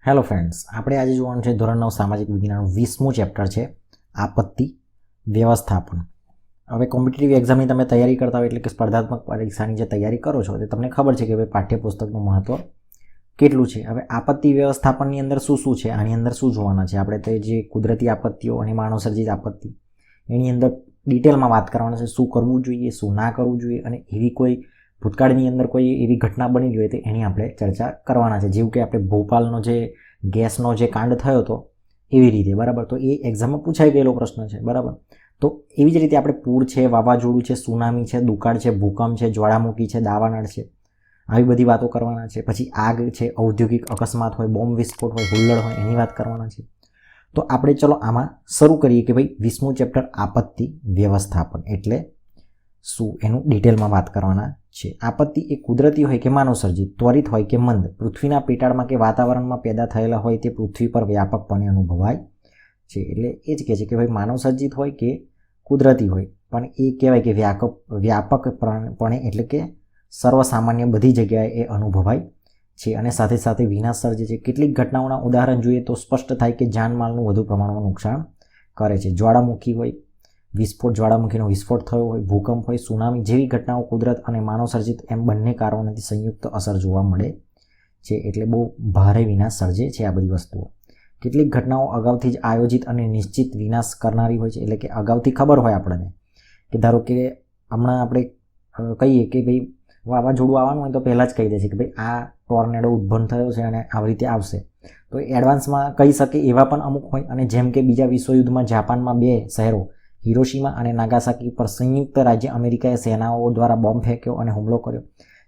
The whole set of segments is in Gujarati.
હેલો ફ્રેન્ડ્સ, આપણે આજે જોવાનું છે ધોરણ 9 સામાજિક વિજ્ઞાનનું 20મું ચેપ્ટર છે આપત્તિ વ્યવસ્થાપન. હવે કોમ્પિટિટિવ એક્ઝામની તમે તૈયારી કરતા હોય એટલે કે સ્પર્ધાત્મક પરીક્ષાની જે તૈયારી કરો છો તે તમને ખબર છે કે ભાઈ પાઠ્યપુસ્તકનું મહત્ત્વ કેટલું છે. હવે આપત્તિ વ્યવસ્થાપનની અંદર શું શું છે, આની અંદર શું જોવાના છે આપણે, તો જે કુદરતી આપત્તિઓ અને માનવસર્જિત આપત્તિ એની અંદર ડિટેલમાં વાત કરવાના છે. શું કરવું જોઈએ, શું ના કરવું જોઈએ, અને એવી કોઈ ભૂતકાળની અંદર કોઈ એવી ઘટના બની હોય તો એની આપણે ચર્ચા કરવાના છે. જેવું કે આપણે ભોપાલનો જે ગેસનો જે કાંડ થયો હતો એવી રીતે, બરાબર. તો એ એક્ઝામમાં પૂછાઈ ગયેલો પ્રશ્ન છે, બરાબર. તો એવી જ રીતે આપણે પૂર છે, વાવાઝોડું છે, સુનામી છે, દુકાળ છે, ભૂકંપ છે, જ્વાળામુખી છે, દાવાનળ છે, આવી બધી વાતો કરવાના છે. પછી આગ છે, ઔદ્યોગિક અકસ્માત હોય, બોમ્બ વિસ્ફોટ હોય, હુલ્લડ હોય, એની વાત કરવાના છે. તો આપણે ચલો આમાં શરૂ કરીએ કે ભાઈ 20મું ચેપ્ટર આપત્તિ વ્યવસ્થાપન એટલે શું, એનું ડિટેલમાં વાત કરવાના છે. આપત્તિ એ કુદરતી હોય કે માનવસર્જિત, ત્વરિત હોય કે મંદ, પૃથ્વીના પેટાળમાં કે વાતાવરણમાં પેદા થયેલા હોય તે પૃથ્વી પર વ્યાપકપણે અનુભવાય છે. એટલે એ જ કહે છે કે ભાઈ માનવસર્જિત હોય કે કુદરતી હોય, પણ એ કહેવાય કે વ્યાપકપણે એટલે કે સર્વસામાન્ય બધી જગ્યાએ એ અનુભવાય છે. અને સાથે સાથે વિનાશ સર્જે છે. કેટલીક ઘટનાઓના ઉદાહરણ જોઈએ તો સ્પષ્ટ થાય કે જાનમાલનું વધુ પ્રમાણમાં નુકસાન કરે છે. જ્વાળામુખી હોય, વિસ્ફોટ, જ્વાળામુખીનો વિસ્ફોટ થયો હોય, ભૂકંપ હોય, સુનામી જેવી ઘટનાઓ કુદરત અને માનવસર્જિત એમ બંને કારણોથી સંયુક્ત અસર જોવા મળે છે. એટલે બહુ ભારે વિનાશ સર્જે છે આ બધી વસ્તુઓ. કેટલીક ઘટનાઓ અગાઉથી જ આયોજિત અને નિશ્ચિત વિનાશ કરનારી હોય છે. એટલે કે અગાઉથી ખબર હોય આપણને કે ધારો કે હમણાં આપણે કહીએ કે ભાઈ વાવાઝોડું આવવાનું હોય તો પહેલાં જ કહી દે છે કે ભાઈ આ ટોર્નેડો ઉદ્ભવ થયો છે અને આવી રીતે આવશે, તો એડવાન્સમાં કહી શકે એવા પણ અમુક હોય. અને જેમ કે બીજા વિશ્વયુદ્ધમાં જાપાનમાં 2 શહેરો હિરોશીમા અને નાગાસાકી પર સંયુક્ત રાજ્ય અમેરિકાએ સેનાઓ દ્વારા બોમ્બ ફેંક્યો અને હુમલો કર્યો.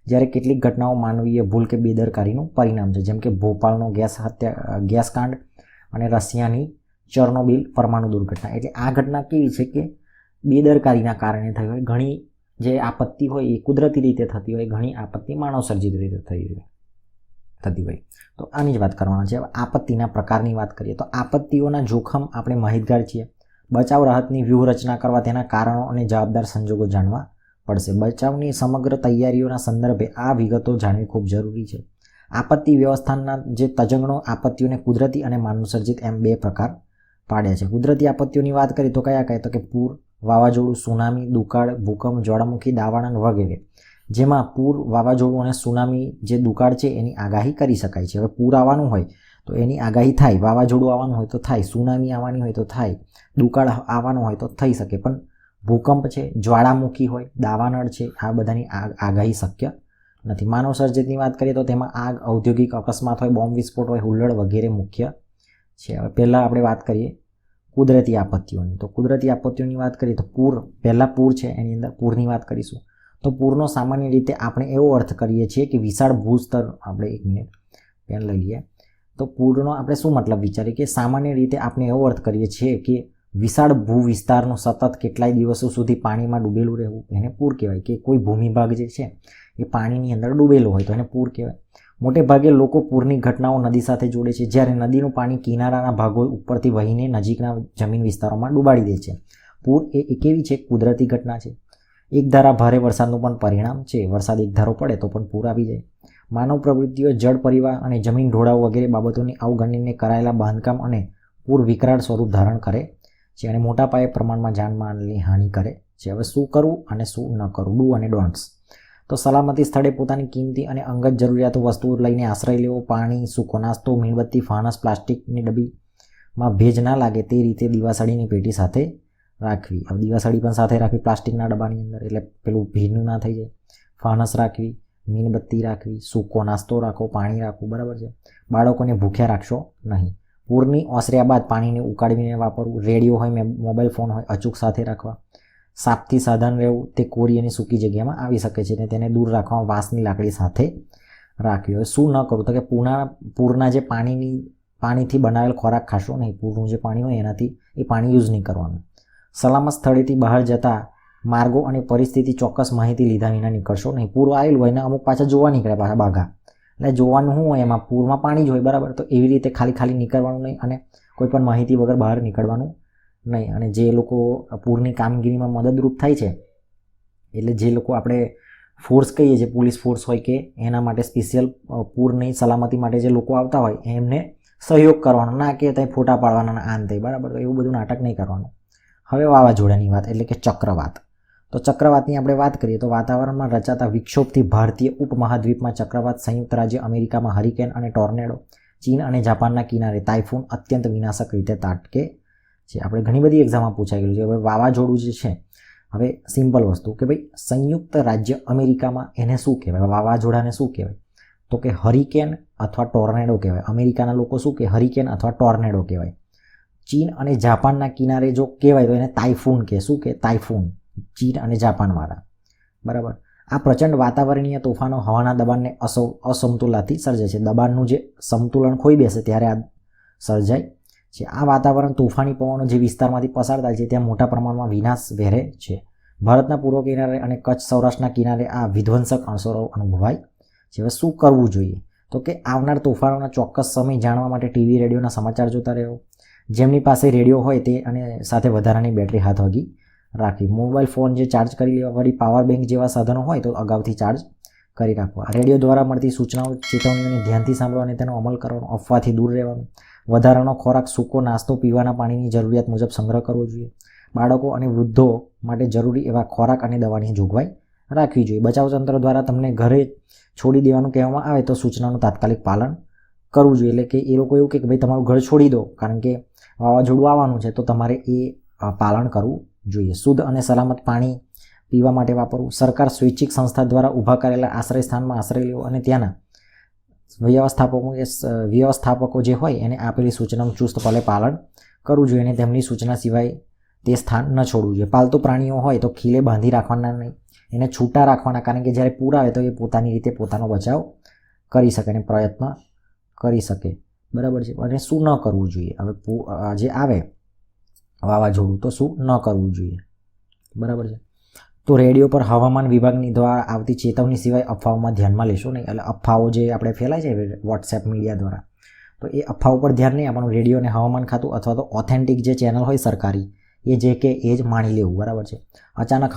જ્યારે કેટલીક ઘટનાઓ માનવીય ભૂલ કે બેદરકારીનું પરિણામ છે, જેમ કે ભોપાલનો ગેસ કાંડ અને રશિયાની ચર્નોબિલ પરમાણુ દુર્ઘટના. એટલે આ ઘટના કેવી છે કે બેદરકારીના કારણે થઈ હોય. ઘણી જે આપત્તિ હોય એ કુદરતી રીતે થતી હોય, ઘણી આપત્તિ માનવસર્જિત રીતે થતી હોય. તો આની જ વાત કરવાના છે. આપત્તિના પ્રકારની વાત કરીએ તો આપત્તિઓના જોખમ આપણે માહિતગાર છીએ. બચાવ રાહતની વ્યૂહરચના કરવા, તેના કારણો અને જવાબદાર સંજોગો જાણવા પડશે. બચાવની સમગ્ર તૈયારીઓના સંદર્ભે આ વિગતો જાણવી ખૂબ જરૂરી છે. આપત્તિ વ્યવસ્થાના જે તજજ્ઞો આપત્તિઓને કુદરતી અને માનવસર્જિત એમ 2 પ્રકાર પાડ્યા છે. કુદરતી આપત્તિઓની વાત કરીએ તો કયા કયા, તો કે પૂર, વાવાઝોડું, સુનામી, દુકાળ, ભૂકંપ, જ્વાળામુખી, દાવાનળ વગેરે. જેમાં પૂર, વાવાઝોડું અને સુનામી જે દુકાળ છે એની આગાહી કરી શકાય છે. હવે પૂર આવવાનું હોય તો એની આગાહી થાય, વાવાઝોડું આવવાનું હોય તો થાય, સુનામી આવવાની હોય તો થાય, દુકાળ આવવાનો હોય તો થઈ શકે. પણ ભૂકંપ છે, જ્વાળામુખી હોય, દાવાનળ છે, આ બધાની આગાહી શક્ય નથી. માનવસર્જિતની વાત કરીએ તો તેમાં આગ, ઔદ્યોગિક અકસ્માત હોય, બોમ્બ વિસ્ફોટ હોય, હુલ્લડ વગેરે મુખ્ય છે. હવે પહેલાં આપણે વાત કરીએ કુદરતી આપત્તિઓની. તો કુદરતી આપત્તિઓની વાત કરીએ તો પહેલાં પૂર છે, એની અંદર પૂરની વાત કરીશું. તો પૂરનો સામાન્ય રીતે આપણે એવો અર્થ કરીએ છીએ કે વિશાળ ભૂસ્તર, આપણે 1 મિનિટ પેન લઈ લઈએ. તો પૂરનો આપણે શું મતલબ વિચારીએ કે સામાન્ય રીતે આપણે એવો અર્થ કરીએ છીએ કે વિશાળ ભૂ વિસ્તારનું સતત કેટલાય દિવસો સુધી પાણીમાં ડૂબેલું રહેવું, એને પૂર કહેવાય. કે કોઈ ભૂમિભાગ જે છે એ પાણીની અંદર ડૂબેલો હોય તો એને પૂર કહેવાય. મોટે ભાગે લોકો પૂરની ઘટનાઓ નદી સાથે જોડે છે, જ્યારે નદીનું પાણી કિનારાના ભાગો ઉપરથી વહીને નજીકના જમીન વિસ્તારોમાં ડૂબાડી દે છે. પૂર એ કેવી છે, કુદરતી ઘટના છે. એકધારા ભારે વરસાદનું પણ પરિણામ છે. વરસાદ એકધારો પડે તો પણ પૂર આવી જાય. માનવ પ્રવૃત્તિઓ, જળ પરિવહન અને જમીન ઢોળાવ વગેરે બાબતોની અવગણીને કરાયેલા બાંધકામ અને પૂર વિકરાળ સ્વરૂપ ધારણ કરે છે અને મોટા પાયે પ્રમાણમાં જાનમાલની હાનિ કરે છે. હવે શું કરવું અને શું ન કરવું, ડુ અને ડોન્ટ્સ. તો સલામતી સ્થળે પોતાની કિંમતી અને અંગત જરૂરિયાતો વસ્તુઓ લઈને આશ્રય લેવો. પાણી, સૂકો નાસ્તો, મીણબત્તી, ફાનસ, પ્લાસ્ટિકની ડબ્બીમાં ભેજ ના લાગે તે રીતે દિવાસળીની પેટી સાથે રાખવી. હવે દિવાસળી પણ સાથે રાખવી પ્લાસ્ટિકના ડબ્બાની અંદર, એટલે પેલું ભેજનું ના થઈ જાય. ફાનસ રાખવી, મીણબત્તી રાખવી, સૂકો નાસ્તો રાખો, પાણી રાખવું, બરાબર છે. બાળકોને ભૂખ્યા રાખશો નહીં. પૂરની ઓસર્યા બાદ પાણીને ઉકાળીને વાપરવું. રેડિયો હોય, મોબાઈલ ફોન હોય, અચૂક સાથે રાખવા. સાપથી સાવધાન રહેવું. તે કોરી અને સૂકી જગ્યામાં આવી શકે છે અને તેને દૂર રાખવા વાંસની લાકડી સાથે રાખવી. હવે શું ન કરવું, તો કે પૂરના જે પાણીથી બનાવેલ ખોરાક ખાશો નહીં. પૂરનું જે પાણી હોય એનાથી એ પાણી યુઝ નહીં કરવાનું. સલામત સ્થળેથી બહાર જતા માર્ગો અને પરિસ્થિતિ ચોક્કસ માહિતી લીધા વિના નીકળશો નહીં. પૂર આવેલું હોય ને અમુક પાછા જોવા નીકળે પાછા બાઘા, એટલે જોવાનું શું હોય એમાં, પૂરમાં પાણી જ હોય, બરાબર. તો એવી રીતે ખાલી નીકળવાનું નહીં અને કોઈ પણ માહિતી વગર બહાર નીકળવાનું નહીં. અને જે લોકો પૂરની કામગીરીમાં મદદરૂપ થાય છે, એટલે જે લોકો આપણે ફોર્સ કહીએ છીએ, પોલીસ ફોર્સ હોય કે એના માટે સ્પેશિયલ પૂરની સલામતી માટે જે લોકો આવતા હોય એમને સહયોગ કરવાનો, ના કે ત્યાં ફોટા પાડવાના આન તે, બરાબર. તો એવું બધું નાટક નહીં કરવાનું. હવે વાવાઝોડાની વાત એટલે કે ચક્રવાત. તો ચક્રવાતની આપણે વાત કરીએ તો વાતાવરણમાં રચાતા વિક્ષોભથી ભારતીય ઉપમહાદ્વીપમાં ચક્રવાત, સંયુક્ત રાજ્ય અમેરિકામાં હરિકેન અને ટોર્નેડો, ચીન અને જાપાનના કિનારે તાઇફૂન અત્યંત વિનાશક રીતે ત્રાટકે છે. આપણે ઘણી બધી એક્ઝામમાં પૂછાઈ ગયેલું છે. હવે વાવાઝોડું જે છે, હવે સિમ્પલ વસ્તુ કે ભાઈ સંયુક્ત રાજ્ય અમેરિકામાં એને શું કહેવાય, વાવાઝોડાને શું કહેવાય, તો કે હરિકેન અથવા ટોર્નેડો કહેવાય. અમેરિકાના લોકો શું કે હરિકેન અથવા ટોર્નેડો કહેવાય. ચીન અને જાપાનના કિનારે જો કહેવાય તો એને તાઇફૂન કે શું કે તાઇફૂન, ચીન અને જાપાનવાળા, બરાબર. આ પ્રચંડ વાતાવરણીય તોફાનો હવાના દબાણને અસમતુલાથી સર્જે છે. દબાણનું જે સમતુલન ખોઈ બેસે ત્યારે આ સર્જાય છે. આ વાતાવરણ તોફાની પવનો જે વિસ્તારમાંથી પસાર થાય છે ત્યાં મોટા પ્રમાણમાં વિનાશ વેરે છે. ભારતના પૂર્વ કિનારે અને કચ્છ સૌરાષ્ટ્રના કિનારે આ વિધ્વંસક અસરો અનુભવાય છે. હવે શું કરવું જોઈએ, તો કે આવનાર તોફાનોના ચોક્કસ સમય જાણવા માટે ટીવી, રેડિયોના સમાચાર જોતા રહેવો. જેમની પાસે રેડિયો હોય તે અને સાથે વધારાની બેટરી હાથવગી રાખવી. મોબાઈલ ફોન જે ચાર્જ કરી લેવા, વળી પાવર બેંક જેવા સાધનો હોય તો અગાઉથી ચાર્જ કરી રાખવા. રેડિયો દ્વારા મળતી સૂચનાઓ, ચેતવણીઓને ધ્યાનથી સાંભળવા અને તેનો અમલ કરવાનો. અફવાથી દૂર રહેવાનું. વધારાનો ખોરાક, સૂકો નાસ્તો, પીવાના પાણીની જરૂરિયાત મુજબ સંગ્રહ કરવો જોઈએ. બાળકો અને વૃદ્ધો માટે જરૂરી એવા ખોરાક અને દવાની જોગવાઈ રાખવી જોઈએ. બચાવ તંત્ર દ્વારા તમને ઘરે છોડી દેવાનું કહેવામાં આવે તો સૂચનાનું તાત્કાલિક પાલન કરવું જોઈએ. એટલે કે એ લોકો એવું કે ભાઈ તમારું ઘર છોડી દો કારણ કે વાવાઝોડું આવવાનું છે, તો તમારે એ પાલન કરવું જોઈએ. શુદ્ધ અને સલામત પાણી પીવા માટે વાપરવું. સરકાર સ્વૈચ્છિક સંસ્થા દ્વારા ઊભા કરેલા આશ્રય સ્થાનમાં આશ્રય લેવો અને ત્યાંના વ્યવસ્થાપકો જે હોય એને આપેલી સૂચનાનું ચુસ્તપણે પાલન કરવું જોઈએ અને તેમની સૂચના સિવાય તે સ્થાન ન છોડવું જોઈએ. પાલતુ પ્રાણીઓ હોય તો ખીલે બાંધી રાખવાના નહીં, એને છૂટા રાખવાના, કારણ કે જ્યારે પૂર આવે તો એ પોતાની રીતે પોતાનો બચાવ કરી શકે અને પ્રયત્ન કરી શકે, બરાબર છે. અને શું ન કરવું જોઈએ, હવે જે આવે વાવાઝોડું તો શું ન કરવું જોઈએ, બરાબર છે. તો રેડિયો પર હવામાન વિભાગની દ્વારા આવતી ચેતવણી સિવાય અફવાઓમાં ધ્યાનમાં લેશો નહીં. એટલે અફવાઓ જે આપણે ફેલાય છે વોટ્સએપ મીડિયા દ્વારા, તો એ અફવાઓ પર ધ્યાન નહીં આપવાનું. રેડિયો અને હવામાન ખાતું અથવા તો ઓથેન્ટિક જે ચેનલ હોય સરકારી, એ જે કે એ જ માણી લેવું, બરાબર છે. અચાનક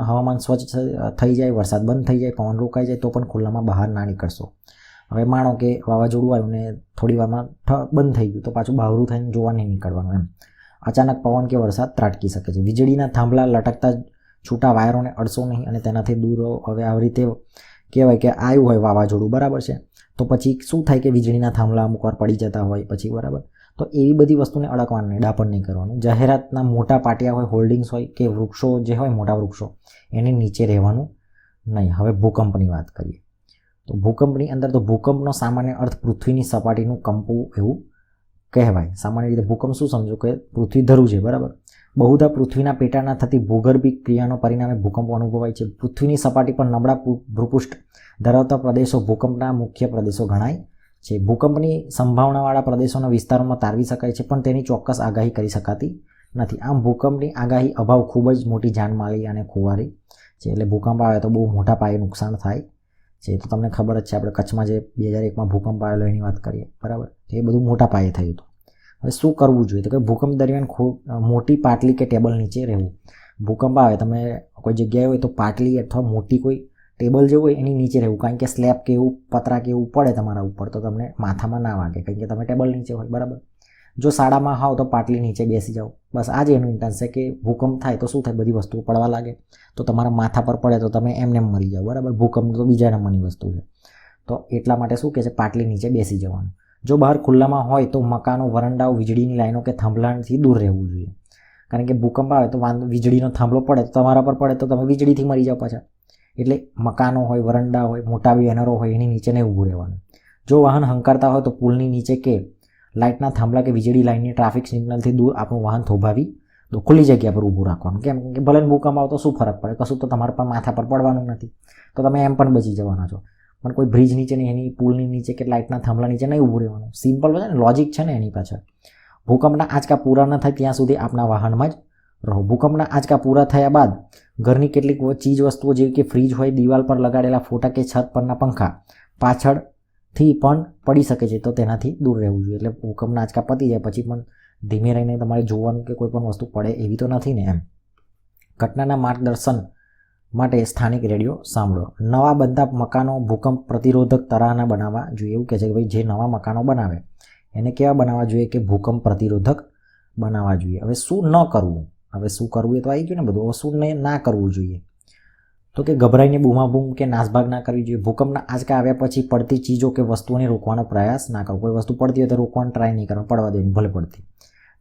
હવામાન સ્વચ્છ થઈ જાય, વરસાદ બંધ થઈ જાય, પવન રોકાઈ જાય તો પણ ખુલ્લામાં બહાર ના નીકળશો. હવે માનો કે વાવાઝોડું આવ્યું ને થોડી વારમાં બંધ થઈ ગયું તો પાછું બહારું થઈને જોવા નહીં નીકળવાનું એમ. અચાનક પવન કે વરસાદ ત્રાટકી શકે છે. વીજળીના થાંભલા લટકતા છૂટા વાયરોને અડશો નહીં અને તેનાથી દૂર રહો. હવે આવી રીતે કહેવાય કે આવ્યું હોય વાવાઝોડું, બરાબર છે, તો પછી શું થાય કે વીજળીના થાંભલા અમુક વાર પડી જતા હોય પછી, બરાબર. તો એવી બધી વસ્તુને અડકવાનું નહીં, ડાપણ નહીં કરવાનું. જાહેરાતના મોટા પાટિયા હોય, હોલ્ડિંગ્સ હોય કે વૃક્ષો જે હોય, મોટા વૃક્ષો, એની નીચે રહેવાનું નહીં. હવે ભૂકંપની વાત કરીએ તો ભૂકંપની અંદર તો ભૂકંપનો સામાન્ય અર્થ પૃથ્વીની સપાટીનું કંપવું એવું કહેવાય. સામાન્ય રીતે ભૂકંપ શું સમજો કે પૃથ્વી ધરું છે, બરાબર. બહુધા પૃથ્વીના પેટાળના થતી ભૂગર્ભિક ક્રિયાનો પરિણામે ભૂકંપો અનુભવાય છે. પૃથ્વીની સપાટી પર નબળા ભૂપૃષ્ઠ ધરાવતા પ્રદેશો ભૂકંપના મુખ્ય પ્રદેશો ગણાય છે. ભૂકંપની સંભાવનાવાળા પ્રદેશોના વિસ્તારોમાં તારવી શકાય છે પણ તેની ચોક્કસ આગાહી કરી શકાતી નથી. આમ ભૂકંપની આગાહી અભાવ ખૂબ જ મોટી જાનમાલી અને ખુવારી છે. એટલે ભૂકંપ આવે તો બહુ મોટા પાયે નુકસાન થાય છે. તો તમને ખબર જ છે, આપણે કચ્છમાં જે 2001માં ભૂકંપ આવેલો એની વાત કરીએ, બરાબર. એ બધું મોટા પાયે થયું હતું. હવે શું કરવું જોઈએ, તો કે ભૂકંપ દરમિયાન ખૂબ મોટી પાટલી કે ટેબલ નીચે રહેવું. ભૂકંપ આવે તમે કોઈ જગ્યાએ હોય તો પાટલી અથવા મોટી કોઈ ટેબલ જેવું હોય એની નીચે રહેવું, કારણ કે સ્લેબ કે એવું પતરા કે એવું પડે તમારા ઉપર તો તમને માથામાં ના વાગે, કારણ કે તમે ટેબલ નીચે હોય, બરાબર. જો શાળામાં હોવ તો પાટલી નીચે બેસી જાઓ. બસ આ જ એનું ઇન્ટન્સ છે કે ભૂકંપ થાય તો શું થાય, બધી વસ્તુઓ પડવા લાગે તો તમારા માથા પર પડે તો તમે એમને મરી જાઓ, બરાબર. ભૂકંપ તો બીજા નંબરની વસ્તુ છે. તો એટલા માટે શું કહે છે, પાટલી નીચે બેસી જવાનું. જો બહાર ખુલ્લામાં હોય તો મકાનો, વરંડાઓ, વીજળીની લાઈનો કે થાંભલાથી દૂર રહેવું જોઈએ, કારણ કે ભૂકંપ આવે તો વીજળીનો થાંભલો પડે તો તમારા પર પડે તો તમે વીજળીથી મરી જાઓ પાછા. એટલે મકાનો હોય, વરંડા હોય, મોટા બેનરો હોય એની નીચે નહીં ઊભું રહેવાનું. જો વાહન હંકારતા હોય તો પુલની નીચે કે લાઇટના થાંભલા કે વીજળી લાઇનની ટ્રાફિક સિગ્નલથી દૂર આપણું વાહન થોભાવી તો ખુલ્લી જગ્યા પર ઊભું રાખવાનું. કેમ કે ભલે ભૂકંપ આવે તો શું ફરક પડે, કશું તો તમારા પર માથા પર પડવાનું નથી, તો તમે એમ પણ બચી જવાના છો. પણ કોઈ બ્રિજ નીચે નહીં, એની પુલની નીચે કે લાઇટના થાંભલા નીચે નહીં ઊભું રહેવાનું. સિમ્પલ છે ને, લોજિક છે ને એની પાછળ. ભૂકંપના આંચકા પૂરા ન થાય ત્યાં સુધી આપના વાહનમાં જ રહો. ભૂકંપના આંચકા પૂરા થયા બાદ ઘરની કેટલીક ચીજ વસ્તુઓ જેવી કે ફ્રીજ હોય, દિવાલ પર લગાડેલા ફોટા કે છત પરના પંખા પાછળથી પણ પડી શકે છે, તો તેનાથી દૂર રહેવું જોઈએ. એટલે ભૂકંપના આંચકા પતી જાય પછી પણ ધીમે રહીને તમારે જોવાનું કે કોઈ પણ વસ્તુ પડે એવી તો નથી ને એમ. ઘટનાના માર્ગદર્શન માટે સ્થાનિક રેડિયો સાંભળો. નવા બનતા મકાનો ભૂકંપ પ્રતિરોધક તરાહના બનાવવા જોઈએ. એવું કહે છે કે ભાઈ જે નવા મકાનો બનાવે એને કેવા બનાવવા જોઈએ કે ભૂકંપ પ્રતિરોધક બનાવવા જોઈએ. હવે શું ન કરવું, હવે શું કરવું એ તો આવી ગયું ને બધું. હવે શું ના કરવું જોઈએ, તો કે ગભરાઈને બૂમાબૂમ કે નાસભાગ ના કરવી જોઈએ. ભૂકંપના આંચકા આવ્યા પછી પડતી ચીજો કે વસ્તુઓને રોકવાનો પ્રયાસ ના કરવો. કોઈ વસ્તુ પડતી હોય તો રોકવાનો ટ્રાય નહીં કરવાનો, પડવા દેવાની ભલે પડતી.